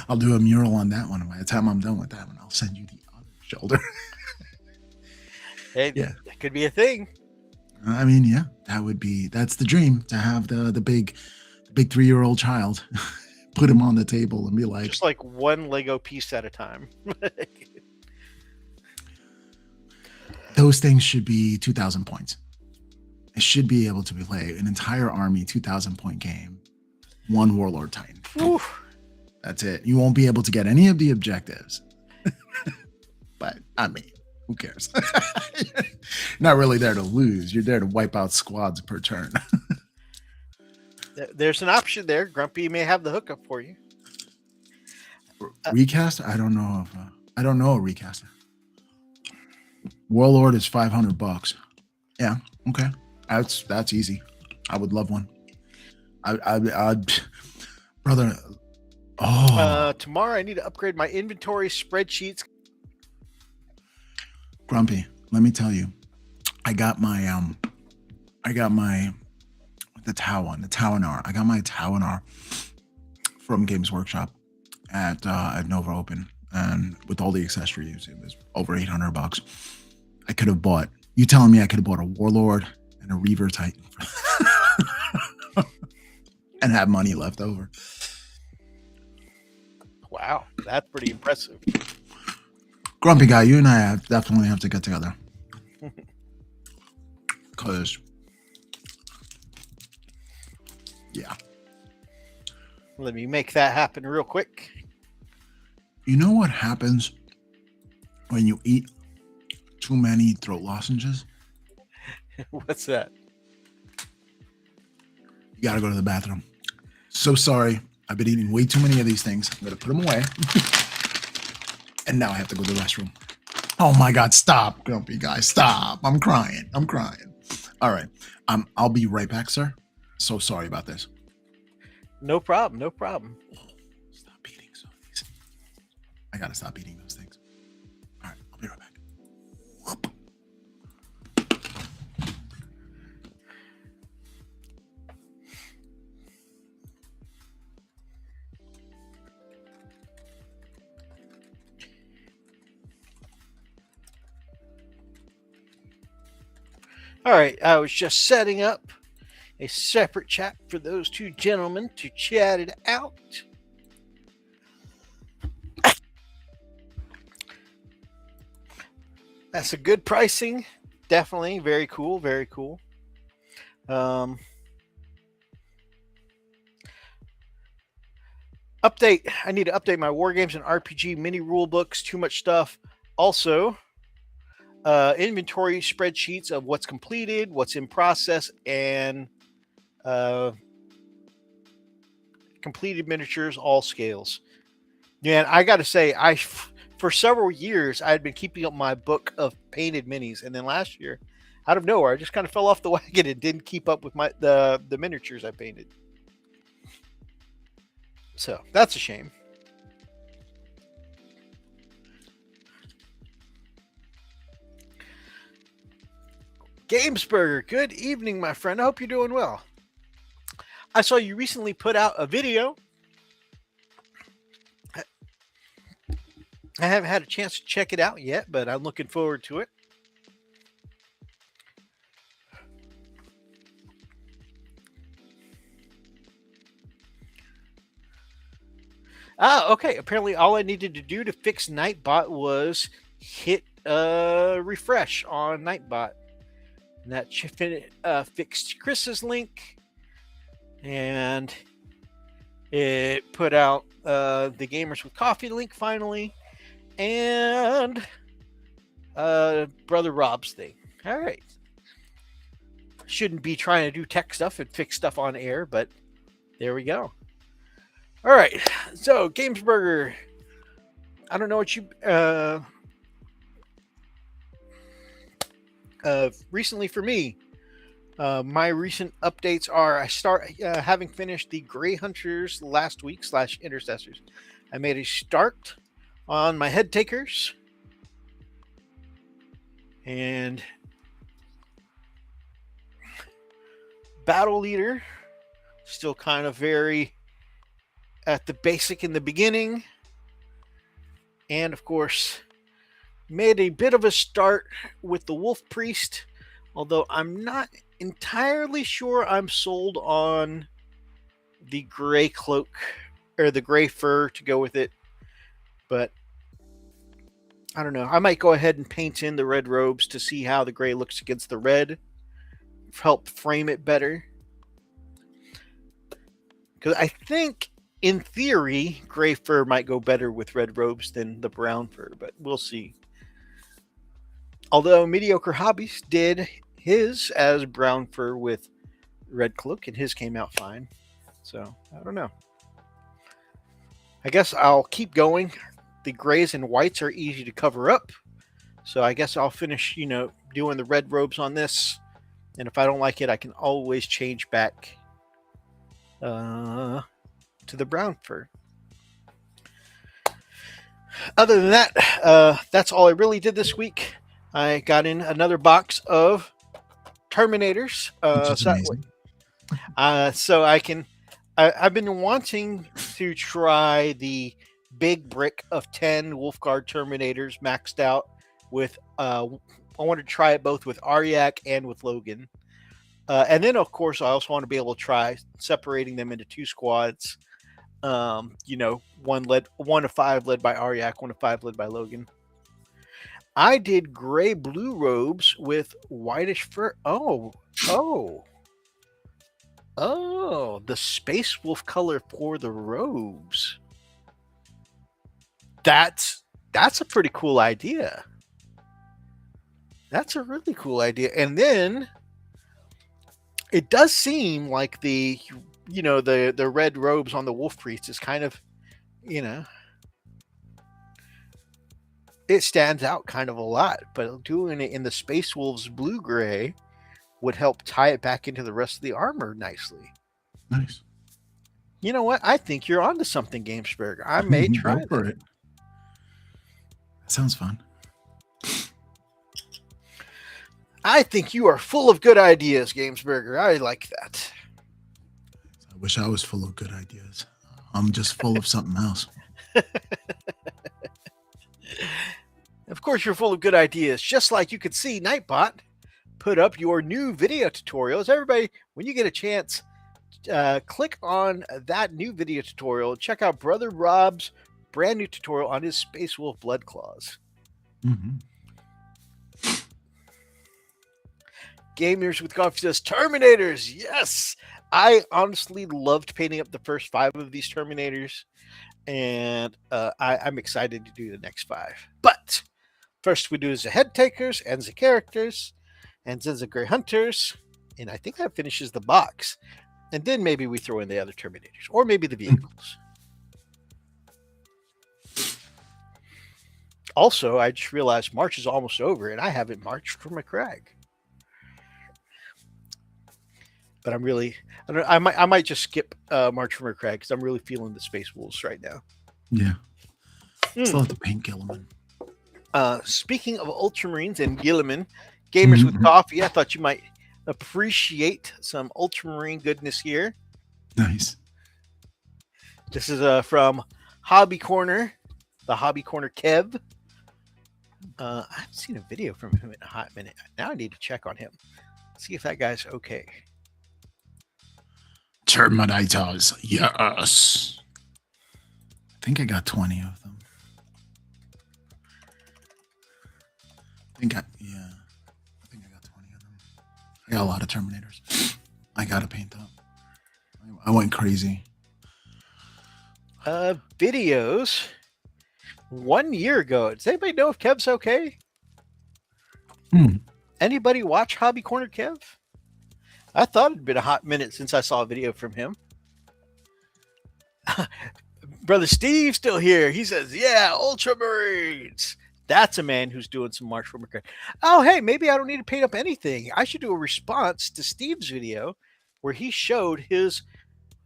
I'll do a mural on that one. And by the time I'm done with that one, I'll send you the other shoulder. Hey, yeah. That could be a thing. I mean, yeah, that's the dream, to have the big 3-year-old child, put him on the table and be like. Just like one Lego piece at a time. Those things should be 2,000 points. It should be able to play an entire army 2,000 point game, one Warlord Titan. Oof. That's it. You won't be able to get any of the objectives. But I mean, who cares? Not really there to lose. You're there to wipe out squads per turn. There's an option there. Grumpy may have the hookup for you. Recast? I don't know if I don't know a recaster. Warlord is $500. Yeah, okay. That's easy. I would love one. I'd brother. Oh, tomorrow I need to upgrade my inventory spreadsheets. Grumpy, let me tell you, I got my the Tawanar. I got my Tawanar from Games Workshop at Nova Open, and with all the accessories, it was over $800. I could have bought. You telling me I could have bought a Warlord and a Reaver Titan and have money left over? Wow, that's pretty impressive. Grumpy Guy, you and I definitely have to get together. Because, yeah. Let me make that happen real quick. You know what happens when you eat too many throat lozenges? What's that? You gotta go to the bathroom. So sorry. I've been eating way too many of these things. I'm gonna put them away. And now I have to go to the restroom. Oh my God, stop, grumpy guy. Stop. I'm crying. All right. I'll be right back, sir. So sorry about this. No problem. No problem. Stop eating some of these. I gotta stop eating those things. All right, I'll be right back. Whoop. All right. I was just setting up a separate chat for those two gentlemen to chat it out. That's a good pricing. Definitely. Very cool. Very cool. Update. I need to update my war games and RPG mini rule books. Too much stuff. Also, inventory spreadsheets of what's completed, what's in process, and completed miniatures, all scales. Yeah, and I got to say, for several years I had been keeping up my book of painted minis, and then last year, out of nowhere, I just kind of fell off the wagon and didn't keep up with the miniatures I painted. So that's a shame. Gamesburger, good evening, my friend. I hope you're doing well. I saw you recently put out a video. I haven't had a chance to check it out yet, but I'm looking forward to it. Okay. Apparently, all I needed to do to fix Nightbot was hit refresh on Nightbot. And that fixed Chris's link. And it put out the Gamers with Coffee link finally. And Brother Rob's thing. All right. Shouldn't be trying to do tech stuff and fix stuff on air, but there we go. All right. So, Gamesburger, I don't know what you recently for me. My recent updates are I start having finished the Grey Hunters last week / Intercessors. I made a start on my head takers and battle leader. Still kind of very at the basic in the beginning. And of course, made a bit of a start with the Wolf Priest, although I'm not entirely sure I'm sold on the gray cloak or the gray fur to go with it. But I don't know. I might go ahead and paint in the red robes to see how the gray looks against the red. Help frame it better. Because I think, in theory, gray fur might go better with red robes than the brown fur, but we'll see. Although Mediocre Hobbyist did his as brown fur with red cloak, and his came out fine. So, I don't know. I guess I'll keep going. The grays and whites are easy to cover up. So I guess I'll finish, doing the red robes on this. And if I don't like it, I can always change back to the brown fur. Other than that, that's all I really did this week. I got in another box of Terminators. So I can. I've been wanting to try the big brick of 10 Wolfguard Terminators maxed out with. I want to try it both with Yarrick and with Logan. And then, of course, I also want to be able to try separating them into 2 squads. One of 5 led by Yarrick, 1 of 5 led by Logan. I did gray-blue robes with whitish fur. Oh, the Space Wolf color for the robes. That's a pretty cool idea. That's a really cool idea. And then It does seem like the red robes on the wolf priest is kind of, it stands out kind of a lot, but doing it in the Space Wolves blue gray would help tie it back into the rest of the armor nicely. Nice. You know what? I think you're onto something, Gamesburg. I may try Go for it. That sounds fun. I think you are full of good ideas, Gamesburger. I like that. I wish I was full of good ideas. I'm just full of something else. Of course, you're full of good ideas. Just like you could see Nightbot put up your new video tutorials. Everybody, when you get a chance, click on that new video tutorial. Check out Brother Rob's brand new tutorial on his Space Wolf Blood Claws. Mm-hmm. Gamers with Coffee says, Terminators, yes! I honestly loved painting up the first 5 of these Terminators, and I'm excited to do the next 5. But first we do the head takers and the characters, and then the Grey Hunters, and I think that finishes the box. And then maybe we throw in the other Terminators, or maybe the vehicles. Also, I just realized March is almost over, and I haven't marched for McCrag. But I'm really, I might just skip March for McCrag because I'm really feeling the Space Wolves right now. Yeah. Still have to paint Gilliman. Speaking of Ultramarines and Gilliman, Gamers with Coffee, I thought you might appreciate some Ultramarine goodness here. Nice. This is from Hobby Corner, the Hobby Corner Kev. I haven't seen a video from him in a hot minute. Now I need to check on him. See if that guy's okay. Terminators, yes. I think I got 20 of them. I think I got 20 of them. I got a lot of Terminators. I gotta paint up. I went crazy. Videos 1 year ago. Does anybody know if Kev's okay? Anybody watch Hobby Corner Kev? I thought it'd been a hot minute since I saw a video from him. Brother Steve still here. He says, yeah, Ultramarines. That's a man who's doing some March for McCrag. Oh, hey, maybe I don't need to paint up anything. I should do a response to Steve's video where he showed his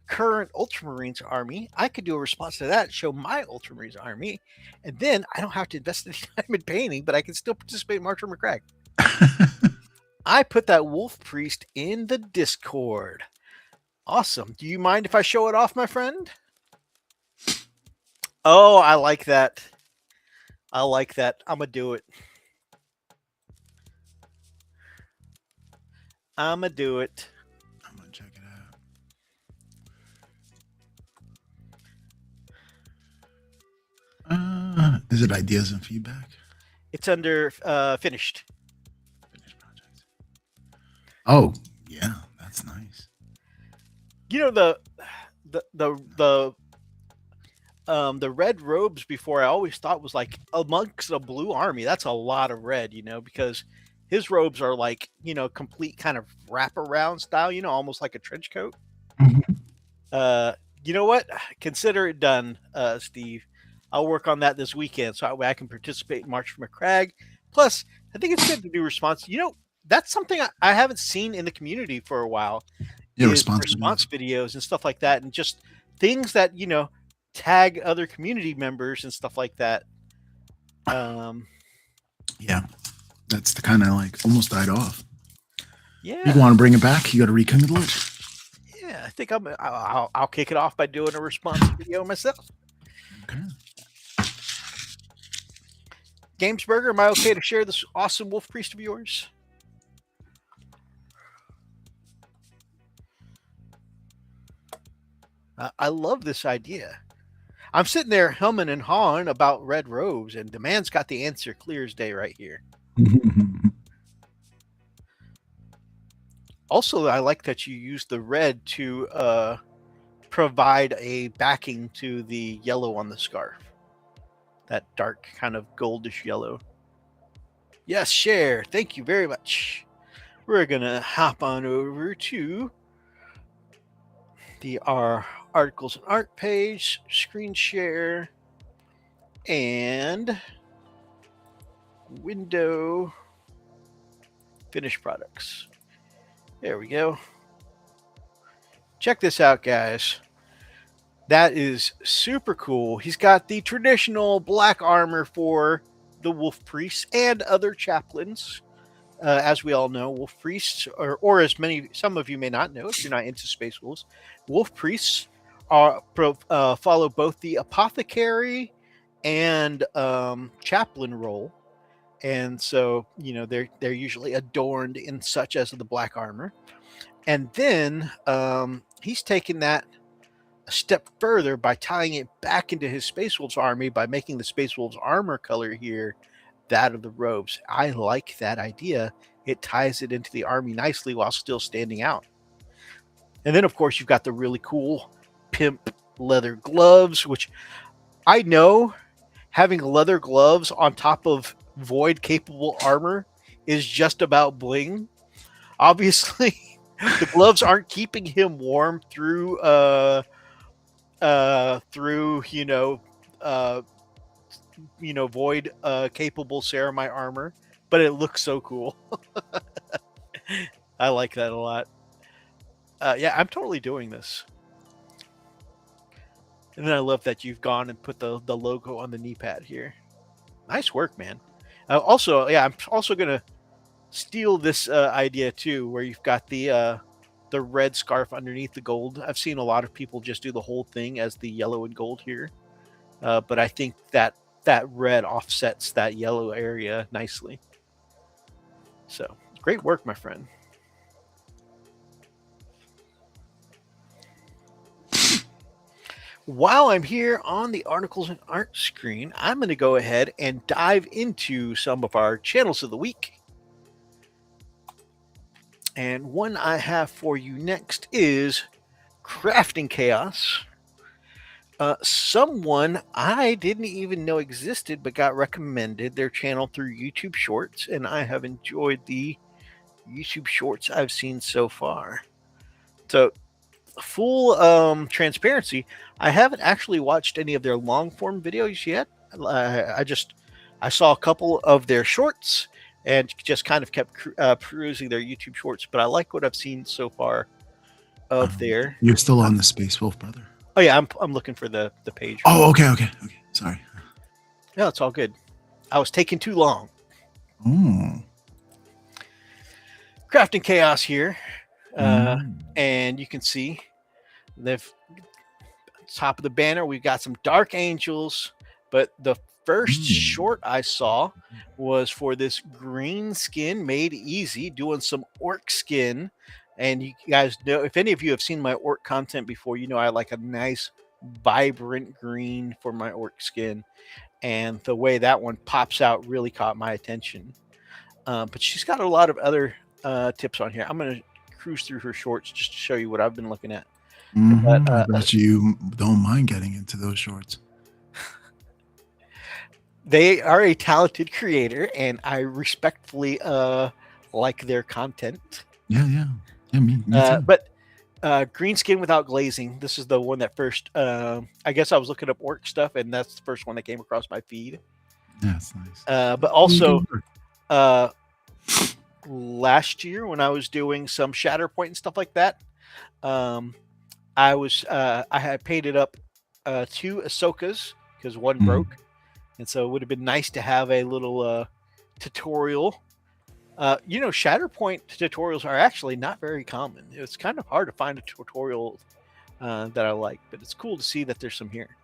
current Ultramarines army. I could do a response to that, show my Ultramarines army, and then I don't have to invest any time in painting, but I can still participate in March for McCrag. I put that Wolf Priest in the Discord. Awesome. Do you mind if I show it off, my friend? Oh, I like that. I like that. I'm going to do it. I'm going to do it. I'm going to check it out. Is it ideas and feedback? It's under finished. Finished projects. Oh, yeah. That's nice. You know, the red robes before I always thought was like amongst a blue army. That's a lot of red, because his robes are like, complete kind of wraparound style, almost like a trench coat. You know what? Consider it done, Steve. I'll work on that this weekend so that way I can participate in March for McCrag. Plus, I think it's good to do response. That's something I haven't seen in the community for a while. Yeah, response videos and stuff like that, and just things that tag other community members and stuff like that. Yeah, that's the kind of almost died off. Yeah, you want to bring it back? You got to rekindle it. Yeah, I think I'll kick it off by doing a response video myself. Okay. Gamesburger, am I okay to share this awesome Wolf Priest of yours? I love this idea. I'm sitting there humming and hawing about red robes, and the man's got the answer clear as day right here. Also, I like that you use the red to provide a backing to the yellow on the scarf. That dark kind of goldish yellow. Yes, share. Thank you very much. we're gonna hop on over to our articles and art page, screen share, and window finished products. There we go. Check this out, guys. That is super cool. He's got the traditional black armor for the wolf priests and other chaplains. As we all know, wolf priests, or as some of you may not know if you're not into space wolves, wolf priests follow both the apothecary and chaplain role, and so they're usually adorned in such as the black armor. And then he's taken that a step further by tying it back into his Space Wolves army by making the Space Wolves armor color here that of the robes. I like that idea. It ties it into the army nicely while still standing out. And then, of course, you've got the really cool pimp leather gloves, which I know having leather gloves on top of void capable armor is just about bling. Obviously, the gloves aren't keeping him warm through void capable ceramite armor, but it looks so cool. I like that a lot. Yeah, I'm totally doing this. And then I love that you've gone and put the logo on the knee pad here. Nice work, man. Also, yeah, I'm also gonna steal this idea too, where you've got the red scarf underneath the gold. I've seen a lot of people just do the whole thing as the yellow and gold here, but I think that red offsets that yellow area nicely. So great work, my friend. While I'm here on the articles and art screen, I'm going to go ahead and dive into some of our channels of the week. And one I have for you next is Crafting Chaos. Someone I didn't even know existed but got recommended their channel through YouTube Shorts, and I have enjoyed the YouTube Shorts I've seen so far. So, full transparency, I haven't actually watched any of their long form videos yet. I saw a couple of their shorts and just kind of kept perusing their YouTube shorts, but I like what I've seen so far of their. You're still on the Space Wolfbrother. Oh yeah, I'm looking for the page. Oh, okay. Sorry. No, it's all good. I was taking too long. Crafting Chaos here. And you can see the top of the banner, we've got some Dark Angels, but the first short I saw was for this green skin made easy, doing some orc skin. And you guys know, if any of you have seen my orc content before, you know I like a nice vibrant green for my orc skin, and the way that one pops out really caught my attention. But she's got a lot of other tips on here. I'm going to cruise through her shorts just to show you what I've been looking at. But, I bet you don't mind getting into those shorts. They are a talented creator, and I respectfully like their content. Yeah, me too. But green skin without glazing. This is the one that first. I guess I was looking up orc stuff, and that's the first one that came across my feed. That's nice. But also, last year when I was doing some Shatterpoint and stuff like that, I had painted up 2 Ahsokas because one broke, and so it would have been nice to have a little tutorial. Shatterpoint tutorials are actually not very common. It's kind of hard to find a tutorial that I like, but it's cool to see that there's some here.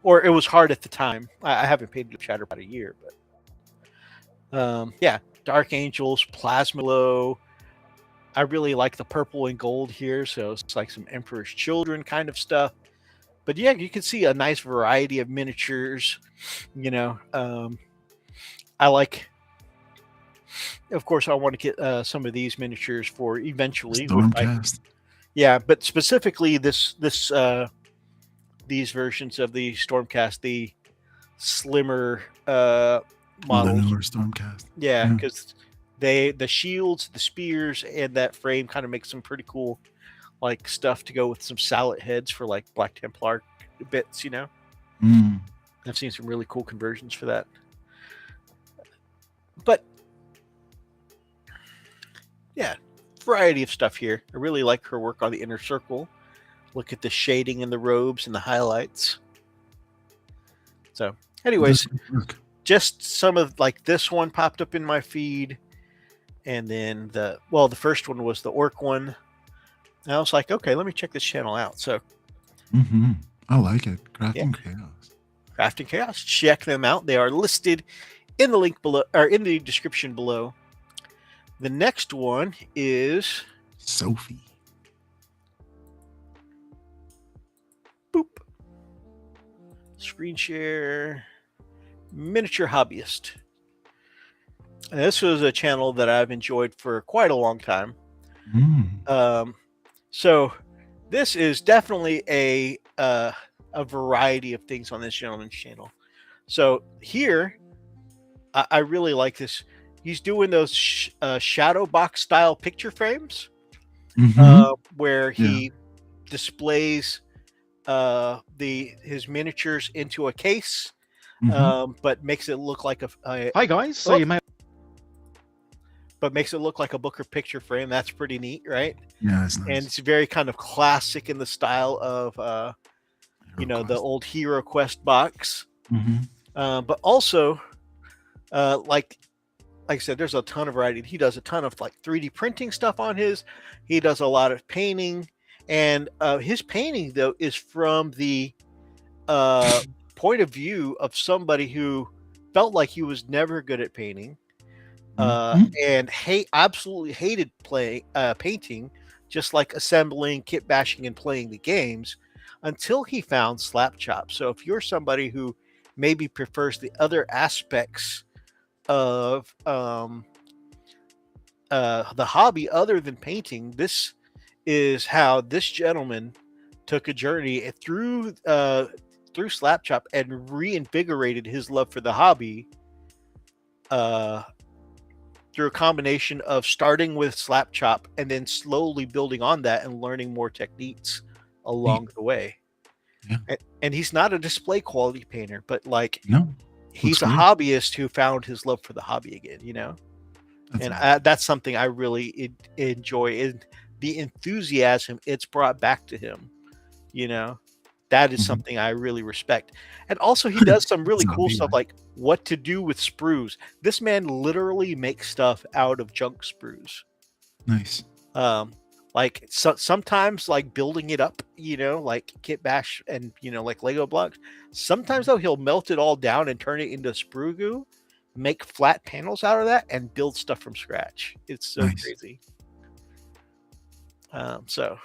Or it was hard at the time. I haven't painted up Shatter about a year, but yeah, Dark Angels, Plasma Glow. I really like the purple and gold here, so it's like some Emperor's Children kind of stuff. But yeah, you can see a nice variety of miniatures. I like. Of course, I want to get some of these miniatures for eventually. Stormcast. Yeah, but specifically these versions of the Stormcast, the slimmer models. The newer Stormcast. Yeah, because the shields, the spears, and that frame kind of make some pretty cool like stuff to go with some sallet heads for like Black Templar bits. I've seen some really cool conversions for that. But yeah, variety of stuff here. I really like her work on the inner circle. Look at the shading in the robes and the highlights. So, anyways, just some of like this one popped up in my feed, and then the first one was the orc one. And I was like, okay, let me check this channel out. So, I like it. Crafting Chaos. Crafting Chaos. Check them out. They are listed in the link below, or in the description below. The next one is Sophie. Boop. Screen share. Miniature Hobbyist. And this was a channel that I've enjoyed for quite a long time. So this is definitely a variety of things on this gentleman's channel. So here, I really like this. He's doing those shadow box style picture frames, where he displays his miniatures into a case, but makes it look like a hi guys. So you may. But makes it look like a book or picture frame. That's pretty neat, right? Yeah, it's nice. And it's very kind of classic in the style of, the old Hero Quest box. But also, like I said, there's a ton of variety. He does a ton of like 3D printing stuff on his. He does a lot of painting, and his painting though is from the point of view of somebody who felt like he was never good at painting. And absolutely hated painting, just like assembling, kit bashing, and playing the games, until he found Slapchop. So if you're somebody who maybe prefers the other aspects of the hobby other than painting, this is how this gentleman took a journey through Slapchop and reinvigorated his love for the hobby. Through a combination of starting with Slapchop and then slowly building on that and learning more techniques along the way. Yeah. And he's not a display quality painter, but like, no, he's a hobbyist who found his love for the hobby again, that's something I really enjoy, and the enthusiasm it's brought back to him, that is something I really respect. And also he does some really cool stuff, like what to do with sprues. This man literally makes stuff out of junk sprues. Nice. Like sometimes like building it up, like kit bash and, like Lego blocks. Sometimes though, he'll melt it all down and turn it into sprue goo, make flat panels out of that, and build stuff from scratch. It's so crazy. So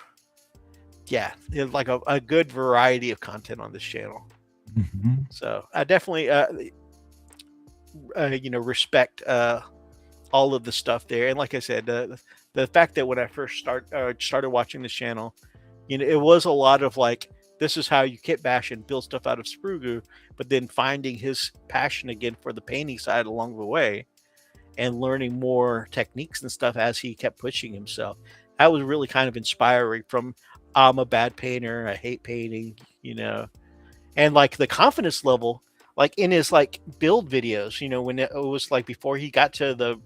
yeah, it's like a good variety of content on this channel. So I definitely, respect all of the stuff there. And like I said, the fact that when I first started watching this channel, it was a lot of like, this is how you kit bash and build stuff out of sprue goo, but then finding his passion again for the painting side along the way and learning more techniques and stuff as he kept pushing himself. That was really kind of inspiring. From I'm a bad painter, I hate painting, and like the confidence level, like in his like build videos, when it was like before he got to the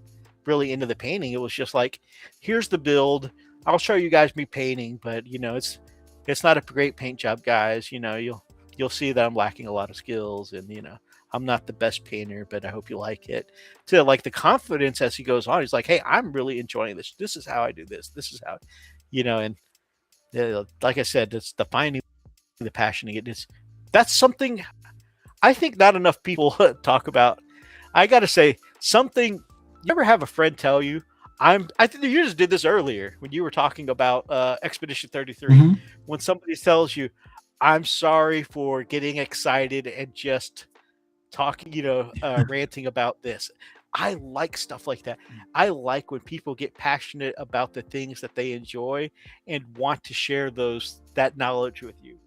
really into the painting, it was just like, here's the build, I'll show you guys me painting, but it's not a great paint job, guys. You'll see that I'm lacking a lot of skills, and I'm not the best painter, but I hope you like it. To like the confidence as he goes on, he's like, hey, I'm really enjoying this. This is how I do this. This is how, and like I said, it's the finding the passion again. That's something I think not enough people talk about. I got to say something. You ever have a friend tell you, I think you just did this earlier when you were talking about Expedition 33, when somebody tells you, I'm sorry for getting excited and just talking, ranting about this. I like stuff like that. I like when people get passionate about the things that they enjoy and want to share that knowledge with you.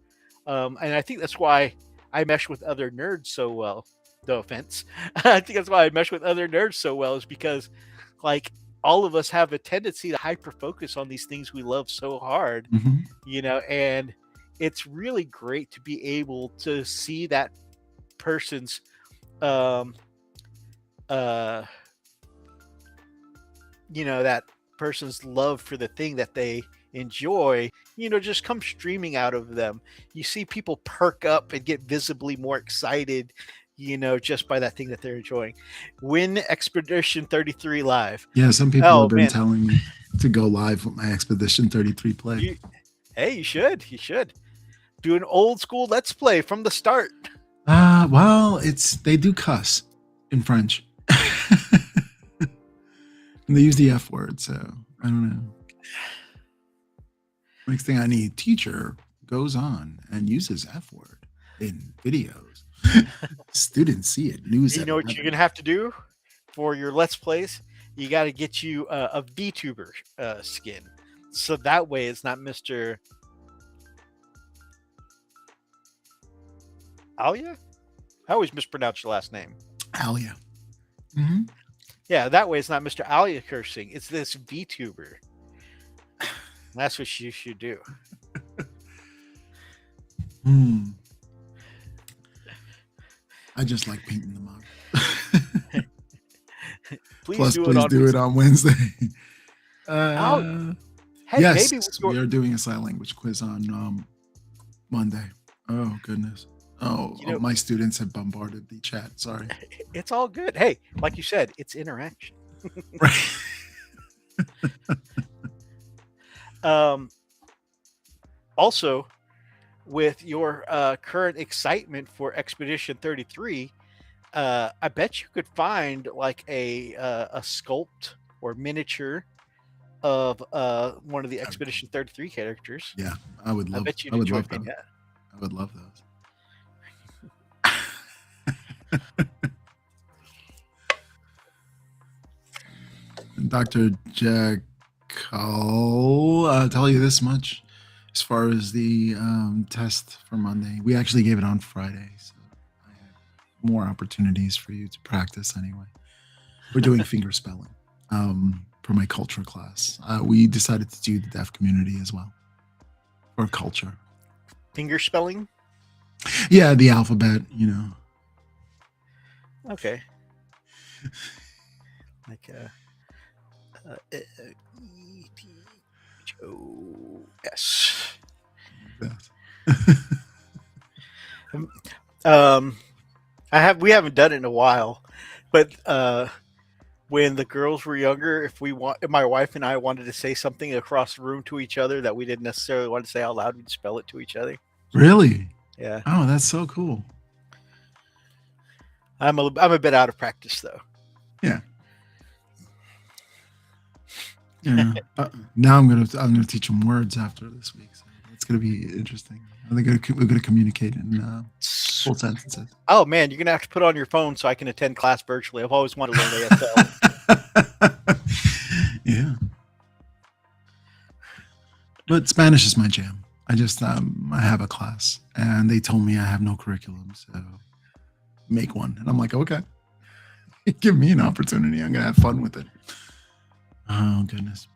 And I think that's why I mesh with other nerds so well, No offense. I think that's why I mesh with other nerds so well, is because like all of us have a tendency to hyper focus on these things we love so hard, Mhm. and it's really great to be able to see that person's um uh that person's love for the thing that they enjoy, just come streaming out of them. You see people perk up and get visibly more excited, just by that thing that they're enjoying. Win Expedition 33 live. Yeah, some people have Oh been man, telling me to go live with my Expedition 33 play. hey, you should do an old school let's play from the start. Well, they do cuss in French. And they use the F word, so I don't know. Next thing I need, teacher goes on and uses F word in videos. Students see it. News. You know what you're gonna have to do for your let's plays? You got to get you a VTuber skin, so that way it's not Mr. Alia. I always mispronounce your last name. Alia. Mm-hmm. Yeah, that way it's not Mr. Alia cursing. It's this VTuber. That's what you should do. I just like painting them up. Please do it on Wednesday. Hey, yes, maybe we are doing a sign language quiz on Monday. Oh goodness. My students have bombarded the chat. Sorry. It's all good. Hey, like you said, it's interaction. Also, with your current excitement for Expedition 33, I bet you could find like a sculpt or miniature of one of the Expedition 33 characters. Yeah, I would love. I bet you'd I would enjoy love that. that. I would love those. Dr. Jack, I'll tell you this much. As far as the test for Monday, we actually gave it on Friday, so I had more opportunities for you to practice anyway. We're doing finger spelling for my culture class. We decided to do the deaf community as well for culture. Finger spelling? Yeah, the alphabet, Okay. Like E-T-H-O-S. We haven't done it in a while, but when the girls were younger, if my wife and I wanted to say something across the room to each other that we didn't necessarily want to say out loud, we'd spell it to each other. Really? Yeah. Oh, that's so cool. I'm a bit out of practice though. Yeah. Yeah. Now I'm gonna teach them words after this week. So it's gonna be interesting. We're gonna communicate in full sentences. Oh man, you're gonna have to put on your phone so I can attend class virtually. I've always wanted to learn ASL. Yeah. But Spanish is my jam. I just I have a class, and they told me I have no curriculum, so make one. And I'm like, okay, give me an opportunity. I'm gonna have fun with it. Oh goodness.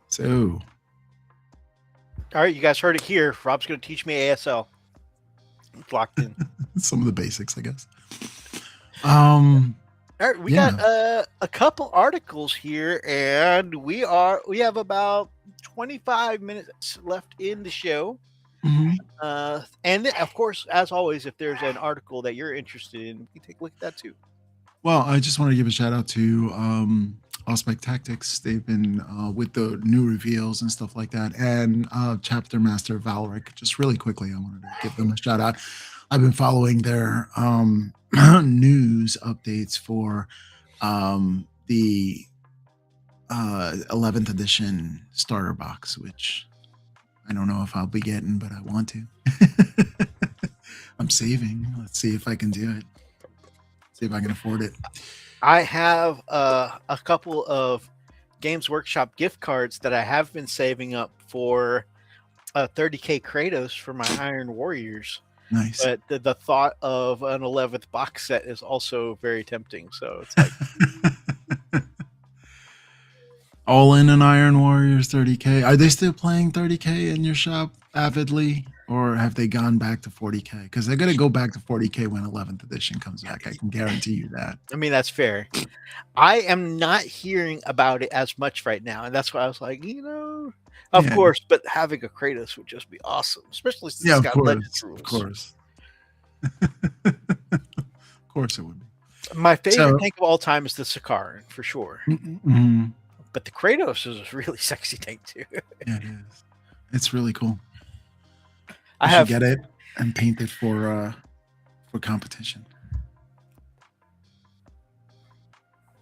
So, all right, you guys heard it here. Rob's gonna teach me ASL. It's locked in. Some of the basics, I guess. All right, we got a couple articles here, and we have about 25 minutes left in the show. Mm-hmm. And of course, as always, if there's an article that you're interested in, you can take a look at that too. Well, I just want to give a shout out to Aspect Tactics. They've been with the new reveals and stuff like that, and Chapter Master Valric. Just really quickly, I wanted to give them a shout out. I've been following their news updates for the 11th edition starter box, which I don't know if I'll be getting, but I want to. I'm saving. Let's see if I can do it. See if I can afford it. I have a couple of Games Workshop gift cards that I have been saving up for 30K Kratos for my Iron Warriors. Nice. But the thought of an 11th box set is also very tempting. So it's like, All in an Iron Warriors 30K. Are they still playing 30K in your shop avidly, or have they gone back to 40K? Because they're going to go back to 40K when 11th edition comes back. I can guarantee you that. I mean, that's fair. I am not hearing about it as much right now. And that's why I was like, of Yeah. course, but having a Kratos would just be awesome, especially since Yeah, it's of got course. Legends rules. Of course. Of course it would be. My favorite tank of all time is the Sakaran, for sure. Mm-hmm. But the Kratos is a really sexy tank, too. Yeah, it is. It's really cool. I should get it and paint it for competition.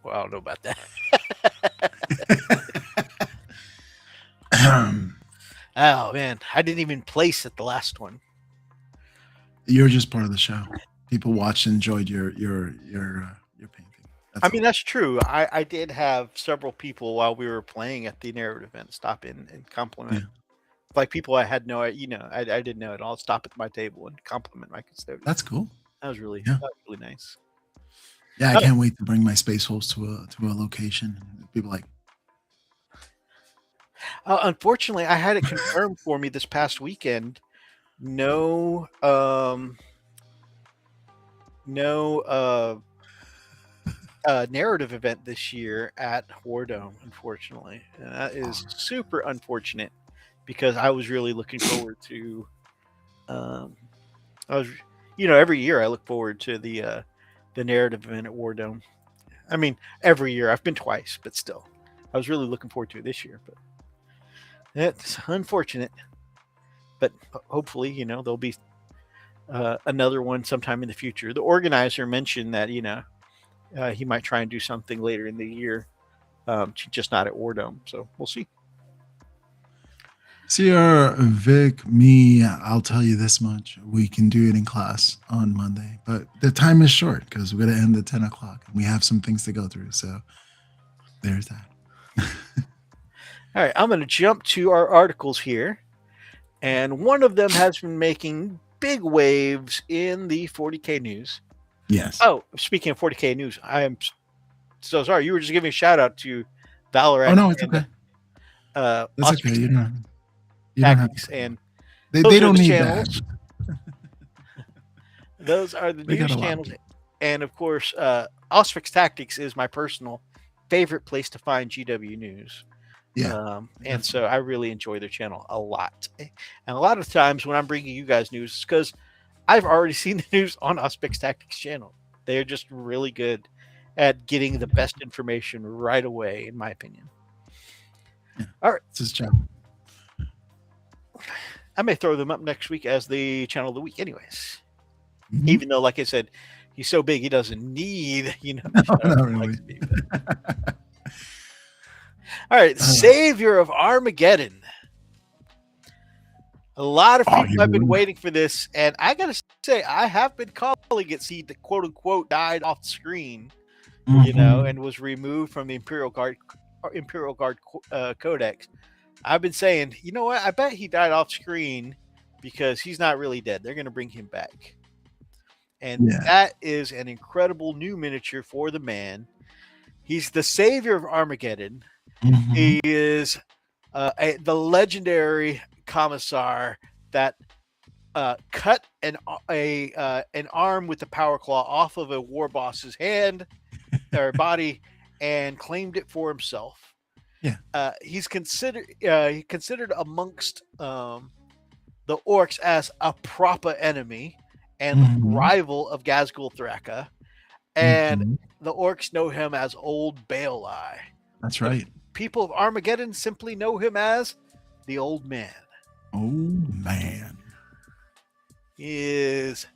Well, I don't know about that. Oh man, I didn't even place at the last one. You're just part of the show. People watched and enjoyed your painting. I mean, that's true. I did have several people while we were playing at the narrative event stop in and compliment. Yeah. Like people I had no, I didn't know at all. Stop at my table and compliment my custodian. That's cool. That was really nice. Yeah, I can't wait to bring my space holes to a location. People like. Unfortunately, I had it confirmed for me this past weekend. No narrative event this year at War Dome, unfortunately. And that is super unfortunate because I was really looking forward to every year I look forward to the narrative event at War Dome. I mean, every year. I've been twice, but still. I was really looking forward to it this year, but it's unfortunate. But hopefully, there'll be another one sometime in the future. The organizer mentioned that, he might try and do something later in the year, just not at War Dome. So we'll see. Sierra, Vic, me, I'll tell you this much. We can do it in class on Monday, but the time is short because we're going to end at 10 o'clock. And we have some things to go through. So there's that. All right, I'm going to jump to our articles here. And one of them has been making big waves in the 40K news. Yes. Oh, speaking of 40K news, I am so sorry. You were just giving a shout out to Valorant. Oh, no, it's okay. That's okay. You don't Tactics and they don't need channels. That. Those are the news channels. And of course, Ausfix Tactics is my personal favorite place to find GW news. Yeah. And so I really enjoy their channel a lot. And a lot of times when I'm bringing you guys news, it's because I've already seen the news on Ausfix Tactics channel. They're just really good at getting the best information right away, in my opinion. Yeah. All right. It's his job. I may throw them up next week as the channel of the week anyways. Mm-hmm. Even though, like I said, he's so big, he doesn't need, not really. All right. Savior of Armageddon. A lot of people have been waiting for this, and I got to say, I have been calling it, see, the quote-unquote died off the screen, and was removed from the Imperial Guard Codex. I've been saying, you know what? I bet he died off screen because he's not really dead. They're going to bring him back. And that is an incredible new miniature for the man. He's the savior of Armageddon. Mm-hmm. He is the legendary Commisar that cut an arm with the power claw off of a war boss's hand or body and claimed it for himself. Yeah, he's considered amongst the orcs as a proper enemy and rival of Ghazghkull Thraka, and the orcs know him as Old Baelai. That's right. The people of Armageddon simply know him as the Old Man. Old Man. He is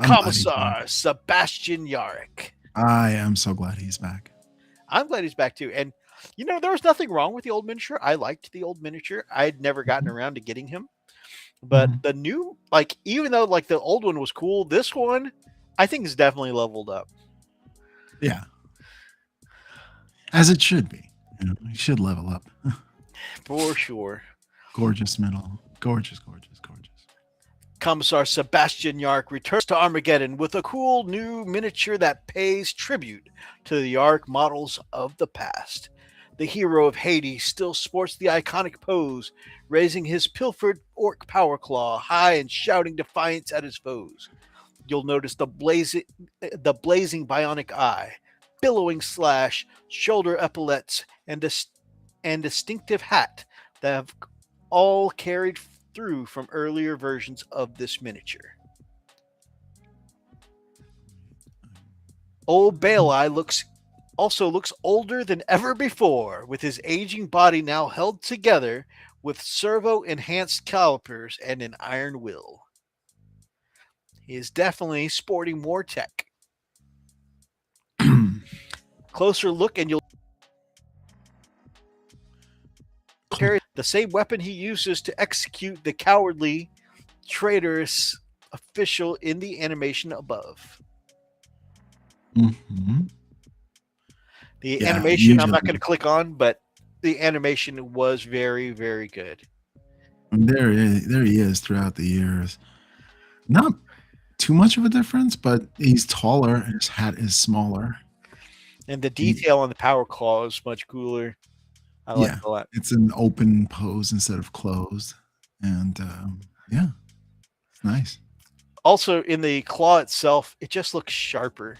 Commisar Sebastian Yarrick. I am so glad he's back. I'm glad he's back too. And there was nothing wrong with the old miniature. I liked the old miniature. I had never gotten around to getting him. But the new, even though the old one was cool, this one I think is definitely leveled up. Yeah. As it should be. You should level up. For sure. Gorgeous middle. Gorgeous. Commissar Sebastian Yarrick returns to Armageddon with a cool new miniature that pays tribute to the Yarrick models of the past. The hero of Hades still sports the iconic pose, raising his pilfered orc power claw high and shouting defiance at his foes. You'll notice the blazing bionic eye, billowing slash, shoulder epaulets, and distinctive hat that have all carried through from earlier versions of this miniature. Old Baelai looks older than ever before, with his aging body now held together with servo-enhanced calipers and an iron will. He is definitely sporting more tech. Closer look and you'll carry the same weapon he uses to execute the cowardly, traitorous official in the animation above. Mm-hmm. The animation I'm not going to click on, but the animation was very, very good. There he is throughout the years. Not too much of a difference, but he's taller and his hat is smaller. And the detail on the power claw is much cooler. I like it a lot. It's an open pose instead of closed. And yeah, it's nice. Also, in the claw itself, it just looks sharper.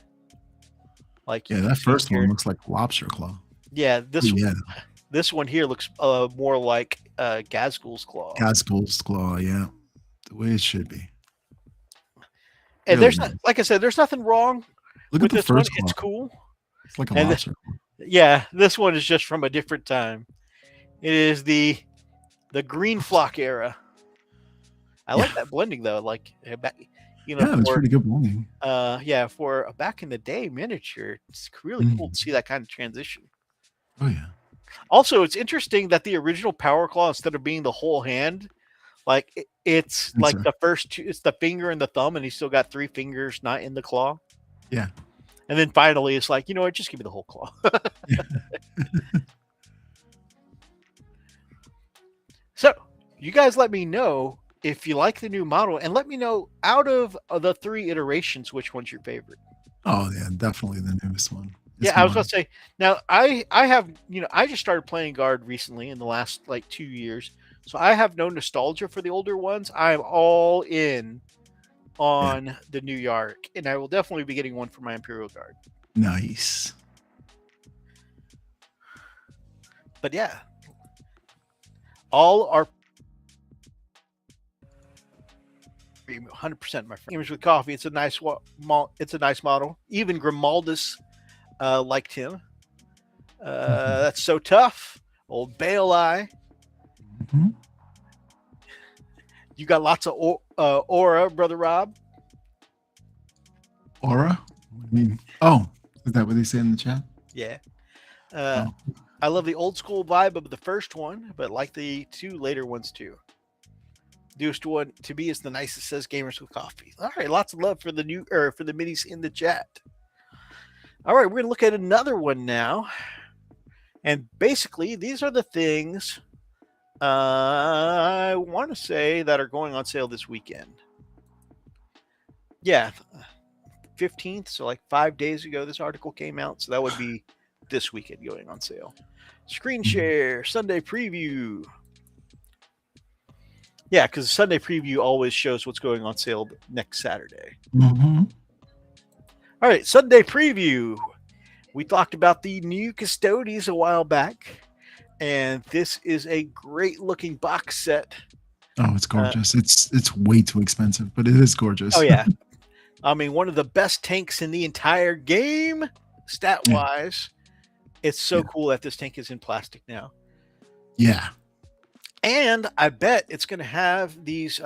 Like that first one looks like lobster claw. Yeah, this one here looks more like Gazgul's claw. Gazgul's claw, yeah, the way it should be. And there's not, like I said, there's nothing wrong with this one. It's cool. It's like a lobster claw. Yeah, this one is just from a different time. It is the green flock era. I like that blending though. Like it's pretty good blending. For a back in the day miniature, it's really cool to see that kind of transition. Oh yeah. Also, it's interesting that the original power claw, instead of being the whole hand, like it's like the first two, it's the finger and the thumb, and he's still got 3 fingers not in the claw. Yeah. And then finally, it's like, you know what? Just give me the whole claw. So, you guys let me know if you like the new model, and let me know out of the 3 iterations, which one's your favorite. Oh yeah, definitely the newest one. I was going to say, now I have, I just started playing Guard recently in the last 2 years. So I have no nostalgia for the older ones. I'm all in on the new Yarrick, and I will definitely be getting one for my Imperial Guard. Nice. But yeah, all are 100% my friend. Gamers with Coffee. It's a nice model. Even Grimaldus liked him. That's so tough. Old Baelai. Mm-hmm. You got lots of aura, Brother Rob. Aura? I mean, is that what they say in the chat? Yeah. I love the old school vibe of the first one, but like the 2 later ones too. Newest one to me is the nicest, says Gamers with Coffee. All right, lots of love for the for the minis in the chat. All right, we're gonna look at another one now, and basically these are the things I want to say that are going on sale this weekend. Yeah, 15th, so 5 days ago this article came out, so that would be this weekend going on sale. Screen share, Sunday preview. Yeah, because Sunday preview always shows what's going on sale next Saturday. Mm-hmm. All right, Sunday preview. We talked about the new Custodes a while back, and this is a great looking box set. Oh, it's gorgeous. It's way too expensive, but it is gorgeous. Oh yeah. I mean, one of the best tanks in the entire game, stat-wise. It's so cool that this tank is in plastic now. Yeah. And I bet it's going to have these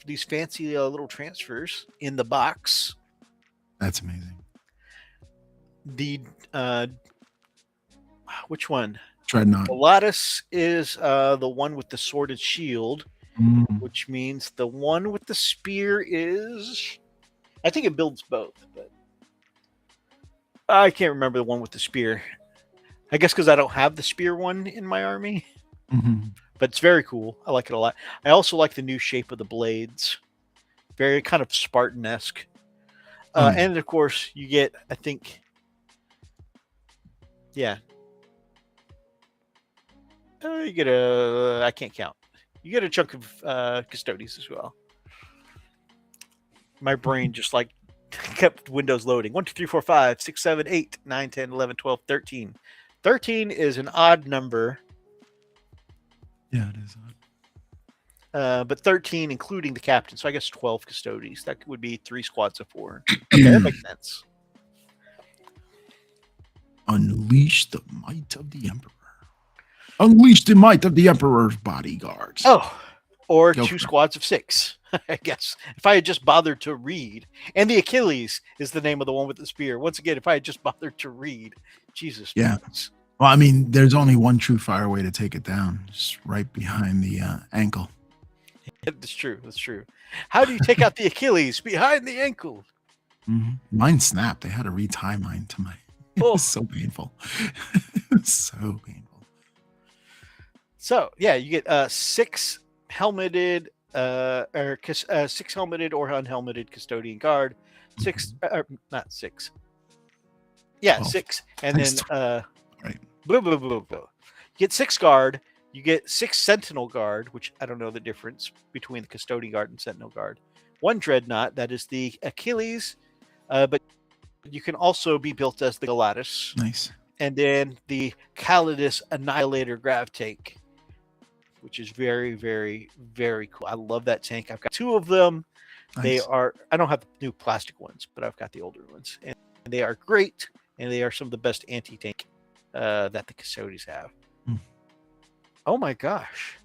these fancy little transfers in the box. That's amazing. The which one? Dreadnought. The Lotus is the one with the sworded shield, which means the one with the spear is, I think it builds both, but I can't remember the one with the spear. I guess because I don't have the spear one in my army. Mm-hmm. But it's very cool. I like it a lot. I also like the new shape of the blades. Very kind of Spartan-esque. Oh, yeah. And of course, you get, I think, yeah. You get I can't count. You get a chunk of Custodes as well. My brain just like kept Windows loading. 1, 2, 3, 4, 5, 6, 7, 8, 9, 10, 11, 12, 13. 13 is an odd number. Yeah, it is odd. But 13 including the captain. So I guess 12 Custodes. That would be 3 squads of 4. Okay, that makes sense. Unleash the might of the Emperor. Unleash the might of the Emperor's bodyguards. Oh, or Go 2 for it. squads of 6, I guess. If I had just bothered to read. And the Achilles is the name of the one with the spear. Once again, if I had just bothered to read. Jesus. Yeah. Christ. Well, I mean, there's only one true fire way to take it down. Just right behind the ankle. That's true. That's true. How do you take out the Achilles? Behind the ankle. Mm-hmm. Mine snapped. They had to retie mine to my. It was so painful. So painful. So yeah, you get 6 helmeted, or 6 helmeted or unhelmeted custodian guard. 6, not 6. Yeah, 12. 6, and then right. Blah, blah, blah, blah. You get 6 guard. You get 6 sentinel guard, which I don't know the difference between the custodian guard and sentinel guard. 1 dreadnought, that is the Achilles, but you can also be built as the Galatus. Nice. And then the Custodes Annihilator Grav Tank, which is very, very, very cool. I love that tank. I've got 2 of them. Nice. They are, I don't have the new plastic ones, but I've got the older ones. And they are great, and they are some of the best anti-tank that the Custodes have. Oh my gosh.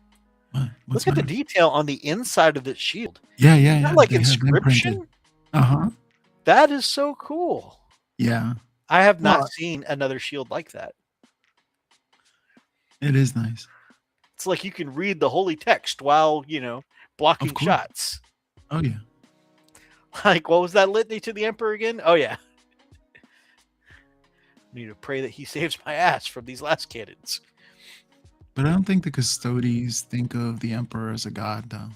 Look at the detail on the inside of the shield. Yeah, yeah, yeah. Like inscription? Uh-huh. That is so cool. Yeah. I have not seen another shield like that. It is nice. It's like you can read the holy text while, blocking shots. Oh, yeah. Like, what was that litany to the Emperor again? Oh, yeah. I need to pray that he saves my ass from these last cannons. But I don't think the Custodes think of the Emperor as a god, though.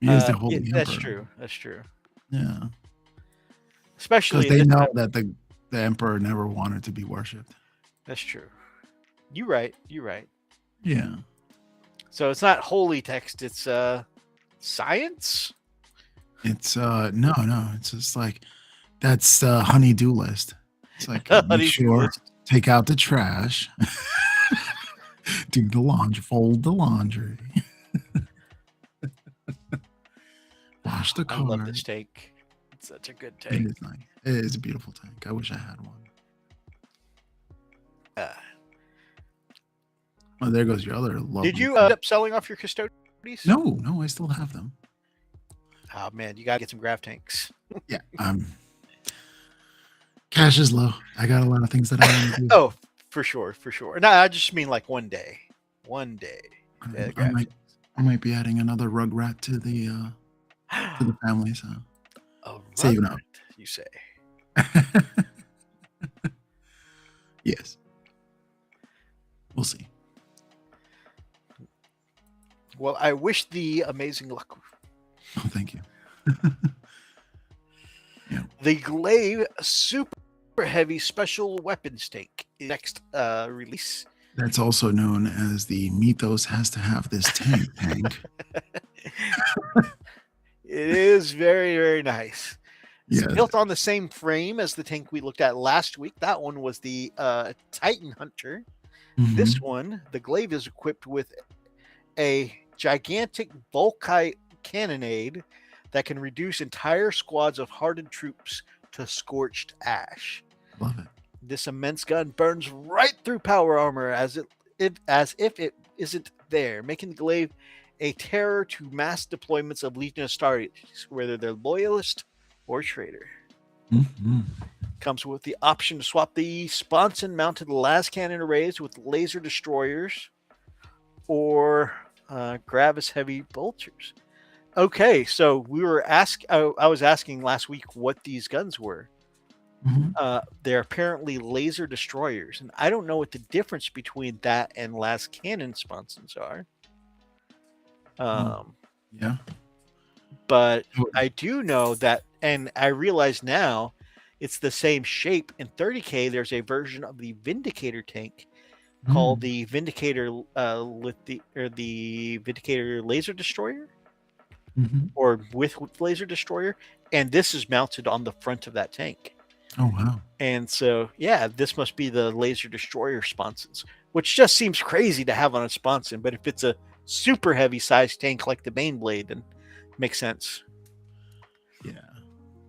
He is the holy Emperor. That's true. That's true. Yeah. Especially because they know that the Emperor never wanted to be worshipped. That's true. You're right. You're right. Yeah. So it's not holy text. It's science. It's no. It's just like that's the honey-do list. It's like make sure take out the trash, do the laundry, fold the laundry, wash the car. I love this tank. It's such a good tank. It is nice. It is a beautiful tank. I wish I had one. Oh, there goes your other lovely. Did you end up selling off your Custodes? No, I still have them. Oh man, you gotta get some grav tanks. Yeah, cash is low. I got a lot of things that I want to do. Oh, for sure. No, I just mean like one day. I might be adding another Rugrat to the family. So saving up. You say? Yes. We'll see. Well, I wish thee amazing luck. Oh, thank you. Yeah. The Glaive Super Heavy Special Weapons Tank next release. That's also known as the Mythos has to have this tank. It is very, very nice. It's Yeah. built on the same frame as the tank we looked at last week. That one was the Titan Hunter. Mm-hmm. This one, the Glaive, is equipped with a gigantic Volkite cannonade that can reduce entire squads of hardened troops to scorched ash. Love it. This immense gun burns right through power armor as if it isn't there, making the Glaive a terror to mass deployments of Legion Astartes, whether they're loyalist or traitor. Mm-hmm. Comes with the option to swap the sponson mounted las cannon arrays with laser destroyers or Gravis heavy bolters. Okay, so we were I was asking last week what these guns were. Mm-hmm. They're apparently laser destroyers, and I don't know what the difference between that and las cannon sponsons are. Yeah. but I do know that, and I realize now, it's the same shape. In 30K, there's a version of the Vindicator tank called the Vindicator, the Vindicator Laser Destroyer, or with Laser Destroyer, and this is mounted on the front of that tank. Oh wow! And so, yeah, this must be the Laser Destroyer sponsons, which just seems crazy to have on a sponson. But if it's a super heavy size tank like the Baneblade, then it makes sense. Yeah.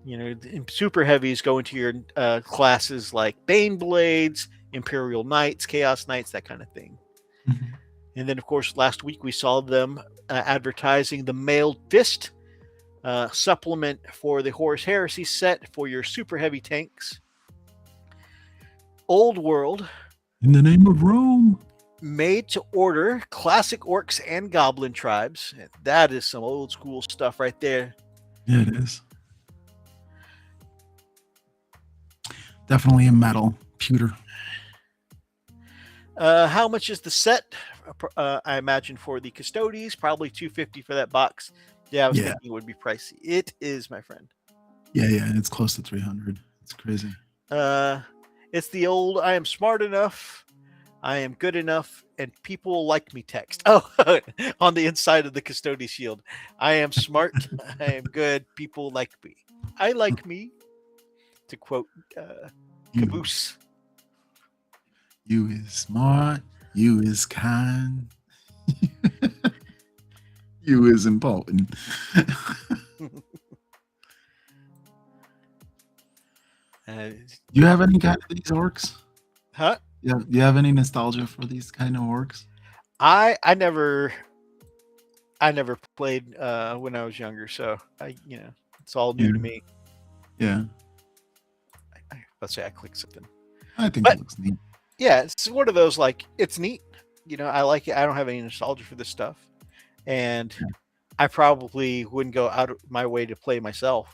You know, super heavies go into your classes like Baneblades, Imperial Knights, Chaos Knights, that kind of thing. And then, of course, last week we saw them advertising the Mailed Fist supplement for the Horus Heresy set for your super heavy tanks. Old World. In the name of Rome. Made to order classic orcs and goblin tribes. That is some old school stuff right there. Yeah, it is. Definitely a metal pewter. How much is the set? I imagine for the Custodes, probably $250 for that box. Yeah, I was thinking it would be pricey. It is, my friend. Yeah, it's close to $300. It's crazy. It's the old "I am smart enough, I am good enough, and people like me" text. Oh, on the inside of the Custodes shield. I am smart, I am good, people like me. I like me. To quote Caboose. You is smart, you is kind, you is important. You have any kind of these orcs? Huh? Yeah. Do you have any nostalgia for these kind of orcs? I never played when I was younger, so it's all new to me. Yeah. Let's say I click something. I think it looks neat. Yeah, it's one of those, like, it's neat. I like it. I don't have any nostalgia for this stuff. And I probably wouldn't go out of my way to play myself,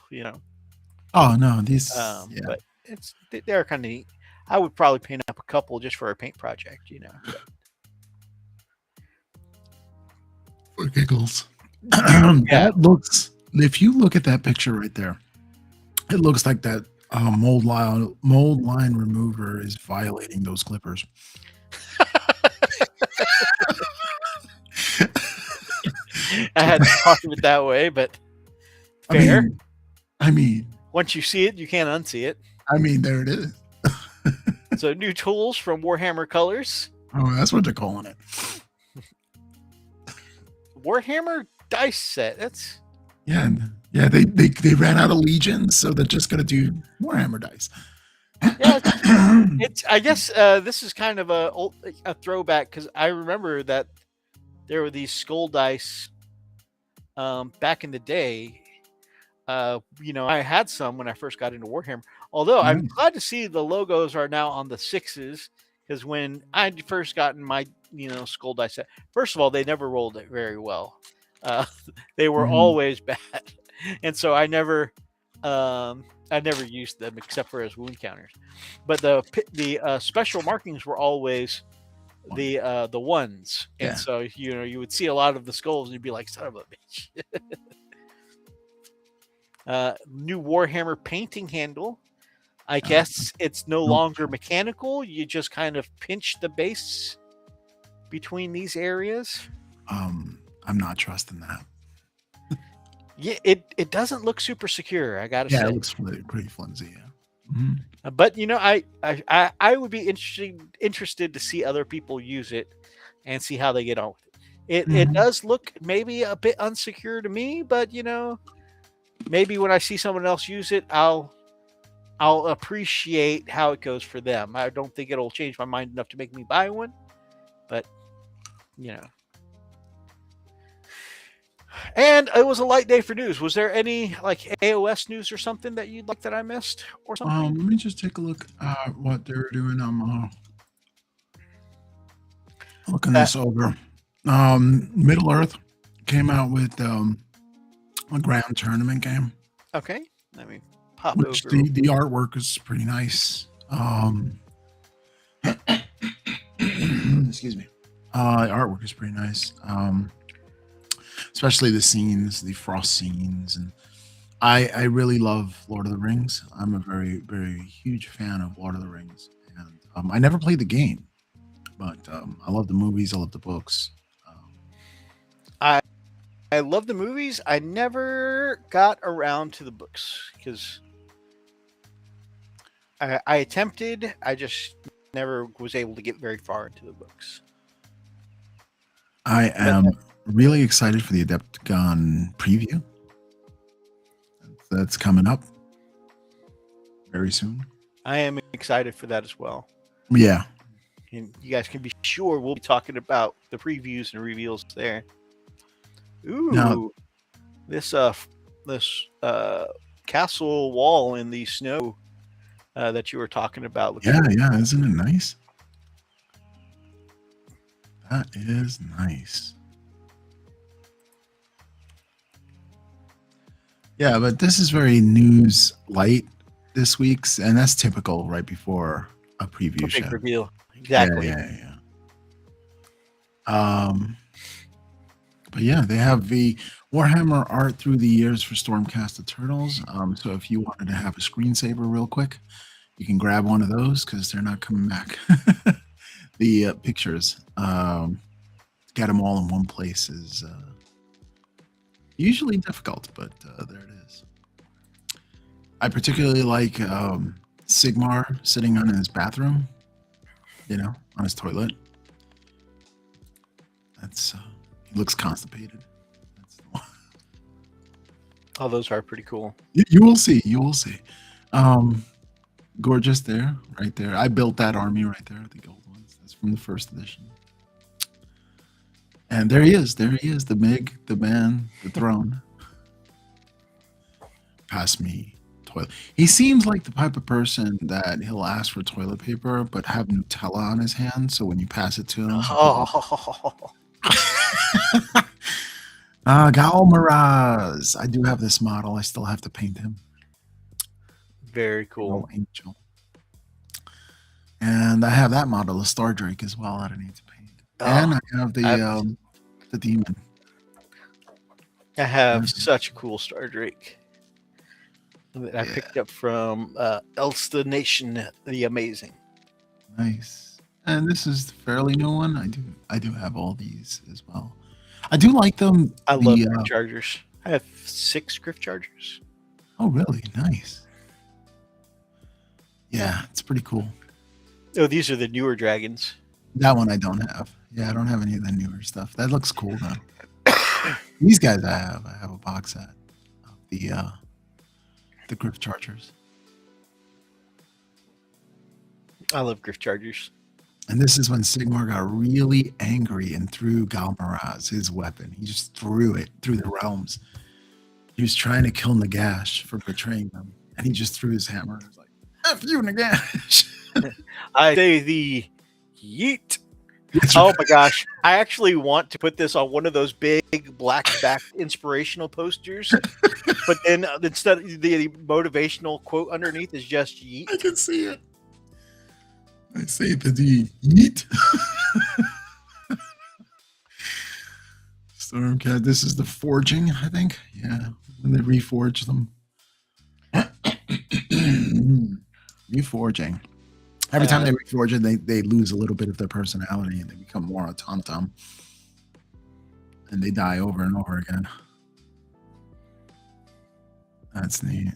Oh, no. These, But they're kind of neat. I would probably paint up a couple just for a paint project, For giggles. That looks, if you look at that picture right there, it looks like that mold line remover is violating those clippers. I hadn't thought of it that way, but fair. I mean, once you see it, you can't unsee it. I mean, there it is. So new tools from Warhammer Colors. Oh, that's what they're calling it. Warhammer dice set. That's they ran out of legions, so they're just gonna do Warhammer dice. Yeah, it's. I guess this is kind of a throwback, because I remember that there were these skull dice back in the day. I had some when I first got into Warhammer. Although I'm glad to see the logos are now on the 6s, because when I first got in my skull dice set, first of all, they never rolled it very well. They were always bad, and so I never used them except for as wound counters. But the special markings were always the ones, and so you would see a lot of the skulls and you'd be like, son of a bitch. New Warhammer painting handle. I guess it's no longer mechanical. You just kind of pinch the base between these areas. I'm not trusting that. Yeah, it doesn't look super secure, I gotta say. Yeah, it looks pretty flimsy. Yeah. But I would be interested to see other people use it and see how they get on with it. It does look maybe a bit unsecure to me, but maybe when I see someone else use it, I'll appreciate how it goes for them. I don't think it'll change my mind enough to make me buy one, but And it was a light day for news. Was there any like AOS news or something that you'd like that I missed or something? Let me just take a look at what they're doing. I'm looking this over. Middle Earth came out with a ground tournament game. Okay, let me pop which over. The artwork is pretty nice. Excuse me. The artwork is pretty nice. especially the scenes, the frost scenes, and I really love Lord of the Rings. I'm a very very huge fan of Lord of the Rings, and I never played the game, but I love the movies. I love the books. Um, I I love the movies. I never got around to the books because I attempted. I just never was able to get very far into the books. I But am really excited for the Adepticon preview that's coming up very soon. I am excited for that as well. Yeah, And you guys can be sure we'll be talking about the previews and reveals there. now Ooh, this castle wall in the snow that you were talking about looks yeah, really yeah, cool. isn't it nice? That is nice. Yeah, but this is very news light this week's, and that's typical right before a A preview big show. reveal. Yeah, Exactly. yeah, yeah. But yeah, they have the Warhammer art through the years for Stormcast Eternals. So if you wanted to have a screensaver real quick, you can grab one of those because they're not coming back. The pictures, get them all in one place is usually difficult, but there it is. I particularly like Sigmar sitting on his bathroom, on his toilet. That's he looks constipated. That's the one. Oh, those are pretty cool. You will see. You will see. Um, Gorgeous there, right there. I built that army right there, the gold ones. That's from the first edition. And there he is. There he is. The Mig, the man, the throne. Pass me toilet. He seems like the type of person that he'll ask for toilet paper, but have Nutella on his hand. So when you pass it to him, Oh, Galmaraz. I do have this model. I still have to paint him. very Oh, cool. Angel. And I have that model, the Star Drake, as well. That I need to paint. And Oh, I have I've- the demon. I have Mhm. such a cool Star Drake that I Yeah, picked up from Elsta Nation, the Amazing. nice. And this is the fairly new one. I do have all these as well. I do like them. I love The Griff Chargers. I have 6 Griff Chargers. oh really nice. Yeah, it's pretty cool. Oh, these are the newer dragons. That one I don't have. Yeah, I don't have any of the newer stuff. That looks cool though. These guys I have. I have a box set of the Griff Chargers. I love Griff Chargers. And this is when Sigmar got really angry and threw Galmaraz, his weapon. He just threw it through the realms. He was trying to kill Nagash for betraying them. And he just threw his hammer. He was like, F you, Nagash. I say the yeet. That's Oh right. my gosh. I actually want to put this on one of those big black back inspirational posters. But then instead the motivational quote underneath is just yeet. I can see it. I say the D. Yeet. Stormcat. This is the forging, I think. Yeah. When they reforge them. Reforging. Every time they reforge it, they lose a little bit of their personality and they become more automaton. And they die over and over again. That's neat.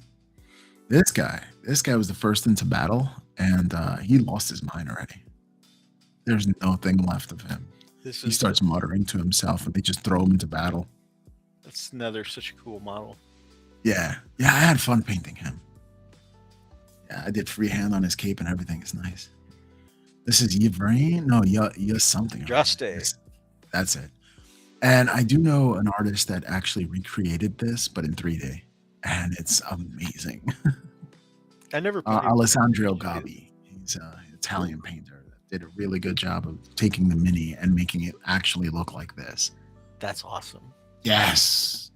This guy was the first into battle, and he lost his mind already. There's nothing left of him. This He is starts muttering to himself, and they just throw him into battle. that's another such a cool model. Yeah, I had fun painting him. Yeah, I did freehand on his cape and everything. It's nice. This is Yvrain? No, Ya something. Juste. That's it. And I do know an artist that actually recreated this, but in 3D. And it's amazing. I never Alessandro Gabi. He's an Italian painter that did a really good job of taking the mini and making it actually look like this. That's awesome. Yes.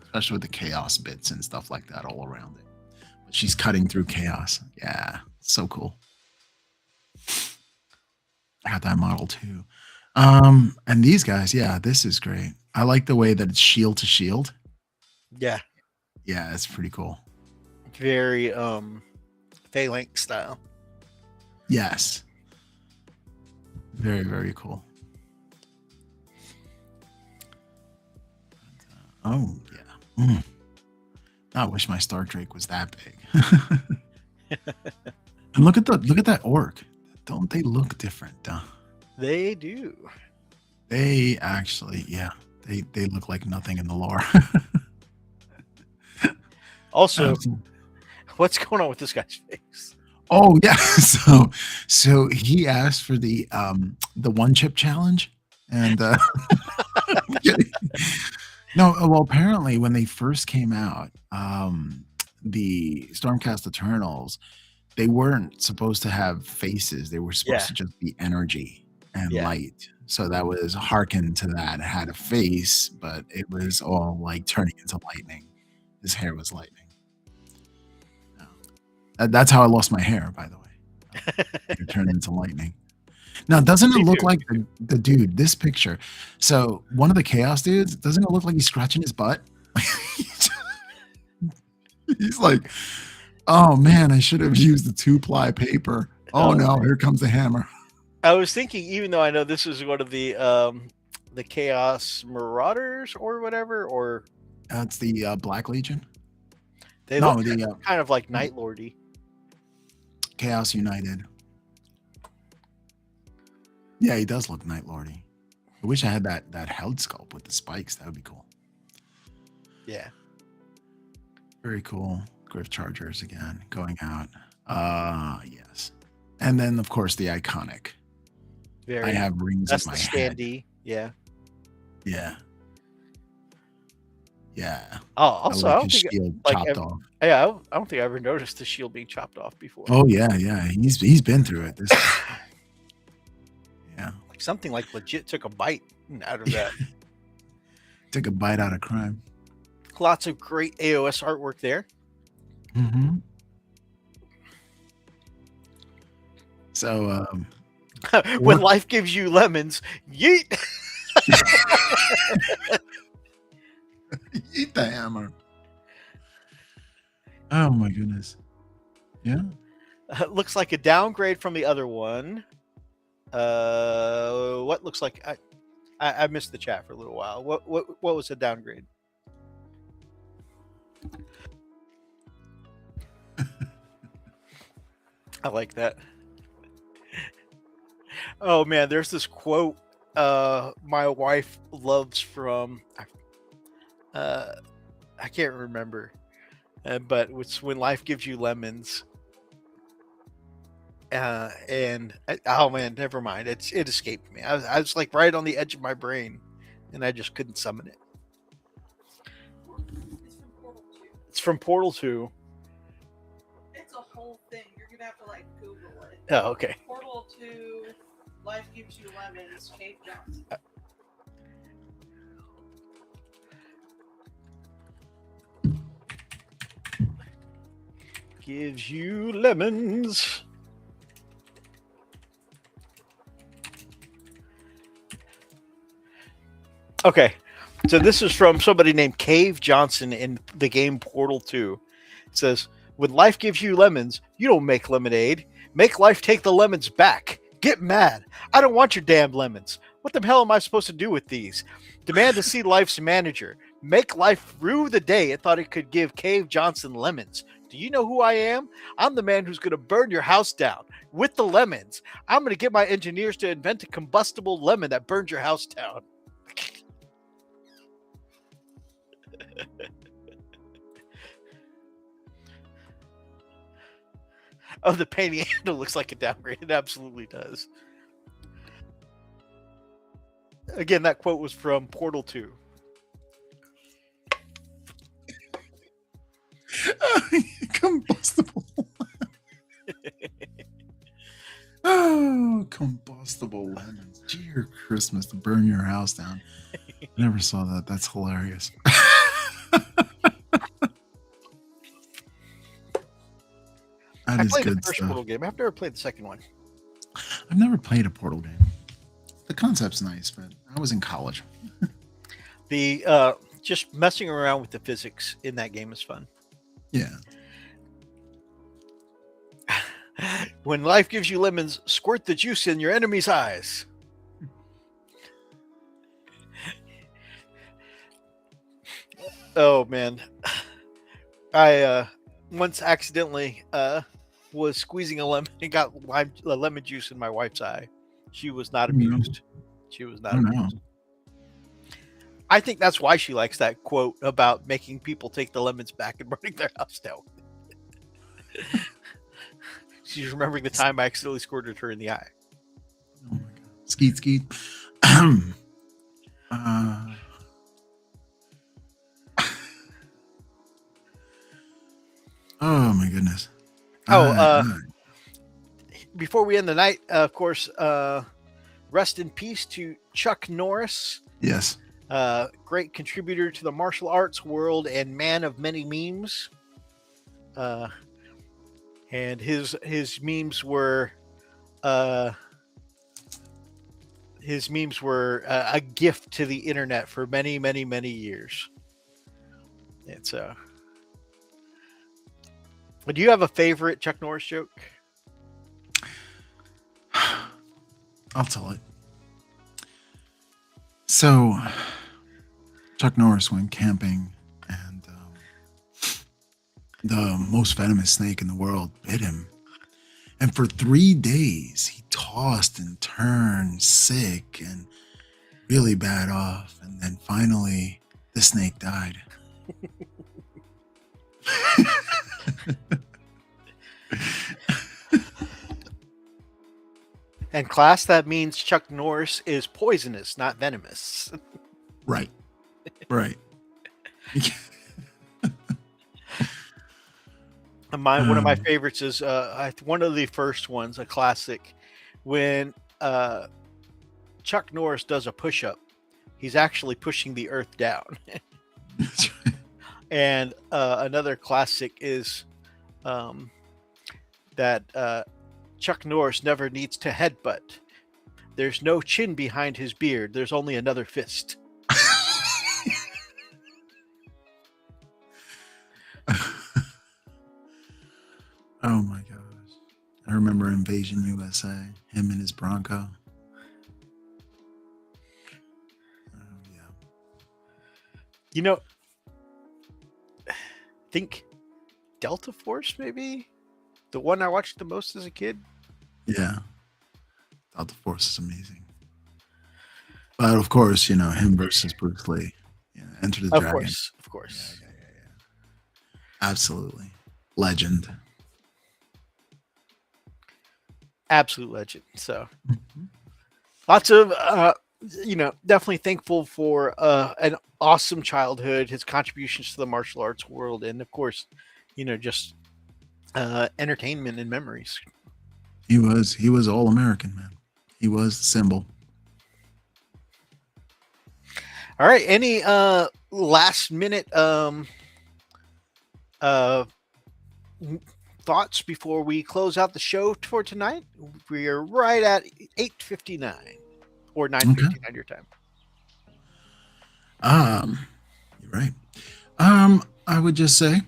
Especially with the chaos bits and stuff like that all around it. But she's cutting through chaos. Yeah, so cool. I got that model too. And these guys, yeah, this is great. I like the way that it's shield to shield. Yeah, Yeah, it's pretty cool. very phalanx style. Yes. Very, very cool. Oh, yeah. I wish my Star Drake was that big. And look at that orc. Don't they look different? They do. They actually, yeah, they look like nothing in the lore. Also, what's going on with this guy's face? Oh yeah, so he asked for the one chip challenge, and no, well apparently when they first came out, the Stormcast Eternals, they weren't supposed to have faces. They were supposed to just be energy and light. So that was hearkened to that. It had a face, but it was all like turning into lightning. His hair was lightning. That's how I lost my hair, by the way. It turned into lightning. Now, doesn't it look like the dude, this picture? So one of the Chaos dudes, doesn't it look like he's scratching his butt? He's like, oh man, I should have used the 2-ply paper. Oh no, here comes the hammer. I was thinking, even though I know this is one of the Chaos Marauders or whatever, or it's the Black Legion. They look kind of like Night Lordy. Chaos United. Yeah, he does look Night Lordy. I wish I had that held sculpt with the spikes. That would be cool. Yeah. Very cool. Griff Chargers again going out. Yes. And then of course the iconic. I have rings in my head. Standee. Yeah. Yeah. Yeah. Oh, also I don't think shield chopped off. Yeah, I don't think I ever noticed the shield being chopped off before. Oh yeah, yeah. He's been through it. Yeah. Like something like legit took a bite out of that. Took a bite out of crime. Lots of great AOS artwork there. Mm-hmm. So when life gives you lemons, yeet. Eat the hammer. Oh my goodness. Yeah. Looks like a downgrade from the other one. What looks like I missed the chat for a little while. What was a downgrade? I like that. Oh man, there's this quote my wife loves from I can't remember, but it's when life gives you lemons. And oh man, never mind. It escaped me. I was like right on the edge of my brain, and I just couldn't summon it. It's from Portal 2. It's a whole thing. You're gonna have to like Google it. Oh, okay. Portal 2, Life Gives You Lemons, Kate Johnson. Gives you lemons. Okay, so this is from somebody named Cave Johnson in the game Portal 2. It says, when life gives you lemons, you don't make lemonade. Make life take the lemons back. Get mad. I don't want your damn lemons. What the hell am I supposed to do with these? Demand to see life's manager. Make life rue the day it thought it could give Cave Johnson lemons. Do you know who I am? I'm the man who's going to burn your house down with the lemons. I'm going to get my engineers to invent a combustible lemon that burns your house down. Oh, the painting handle looks like a downgrade. It absolutely does. Again, that quote was from Portal 2. Combustible. Oh, combustible lemons. Dear Christmas, to burn your house down. I never saw that. That's hilarious. I played the first Portal game. I've never played the second one. I've never played a Portal game. the concept's nice, but I was in college. The just messing around with the physics in that game is fun. Yeah. When life gives you lemons, squirt the juice in your enemy's eyes. Oh man, I once accidentally was squeezing a lemon and got lemon juice in my wife's eye. She was not amused. She was not amused. I think that's why she likes that quote about making people take the lemons back and burning their house down. She's remembering the time I accidentally squirted her in the eye. Oh my god. Skeet skeet. Oh my goodness. Before we end the night, of course, rest in peace to Chuck Norris. Yes. Great contributor to the martial arts world and man of many memes. And his memes were a gift to the internet for many, many, many years. It's do you have a favorite Chuck Norris joke? I'll tell it. So, Chuck Norris went camping, and the most venomous snake in the world bit him. And for 3 days, he tossed and turned, sick and really bad off. And then finally, the snake died. And class, that means Chuck Norris is poisonous, not venomous. Right. Right. One of my favorites is one of the first ones, a classic, when Chuck Norris does a push-up. He's actually pushing the earth down. That's right. And another classic is that Chuck Norris never needs to headbutt. There's no chin behind his beard. There's only another fist. Oh my gosh. I remember Invasion USA, him and his Bronco. Yeah. You know, I think Delta Force, maybe? The one I watched the most as a kid? Yeah. Delta Force is amazing. But of course, him versus Bruce Lee. Enter the Dragon. Of course. Yeah. Absolutely. Legend. Absolute legend. So lots of definitely thankful for an awesome childhood, his contributions to the martial arts world, and of course, just entertainment and memories. He was all American, man. He was the symbol. All right, any last minute thoughts before we close out the show for tonight? We are right at 8:59 or 9:59 your time. You're right. I would just say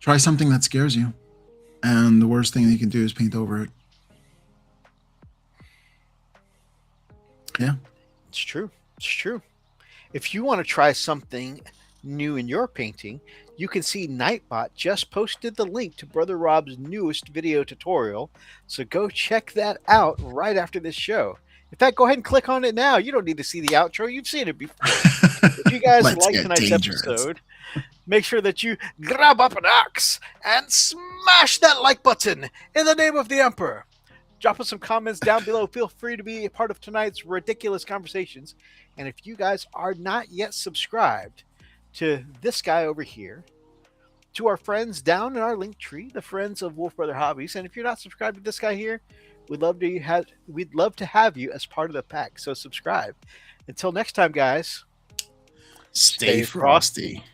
try something that scares you, and the worst thing you can do is paint over it. Yeah, it's true. If you want to try something new in your painting, you can see Nightbot just posted the link to Brother Rob's newest video tutorial, so go check that out right after this show. In fact, go ahead and click on it now. You don't need to see the outro. You've seen it before. If you guys like tonight's episode, make sure that you grab up an axe and smash that like button in the name of the Emperor. Drop us some comments down below. Feel free to be a part of tonight's ridiculous conversations. And if you guys are not yet subscribed to this guy over here, to our friends down in our link tree, the friends of Wolfbrother Hobbies, and if you're not subscribed to this guy here, we'd love to have you as part of the pack. So subscribe. Until next time, guys. Stay frosty.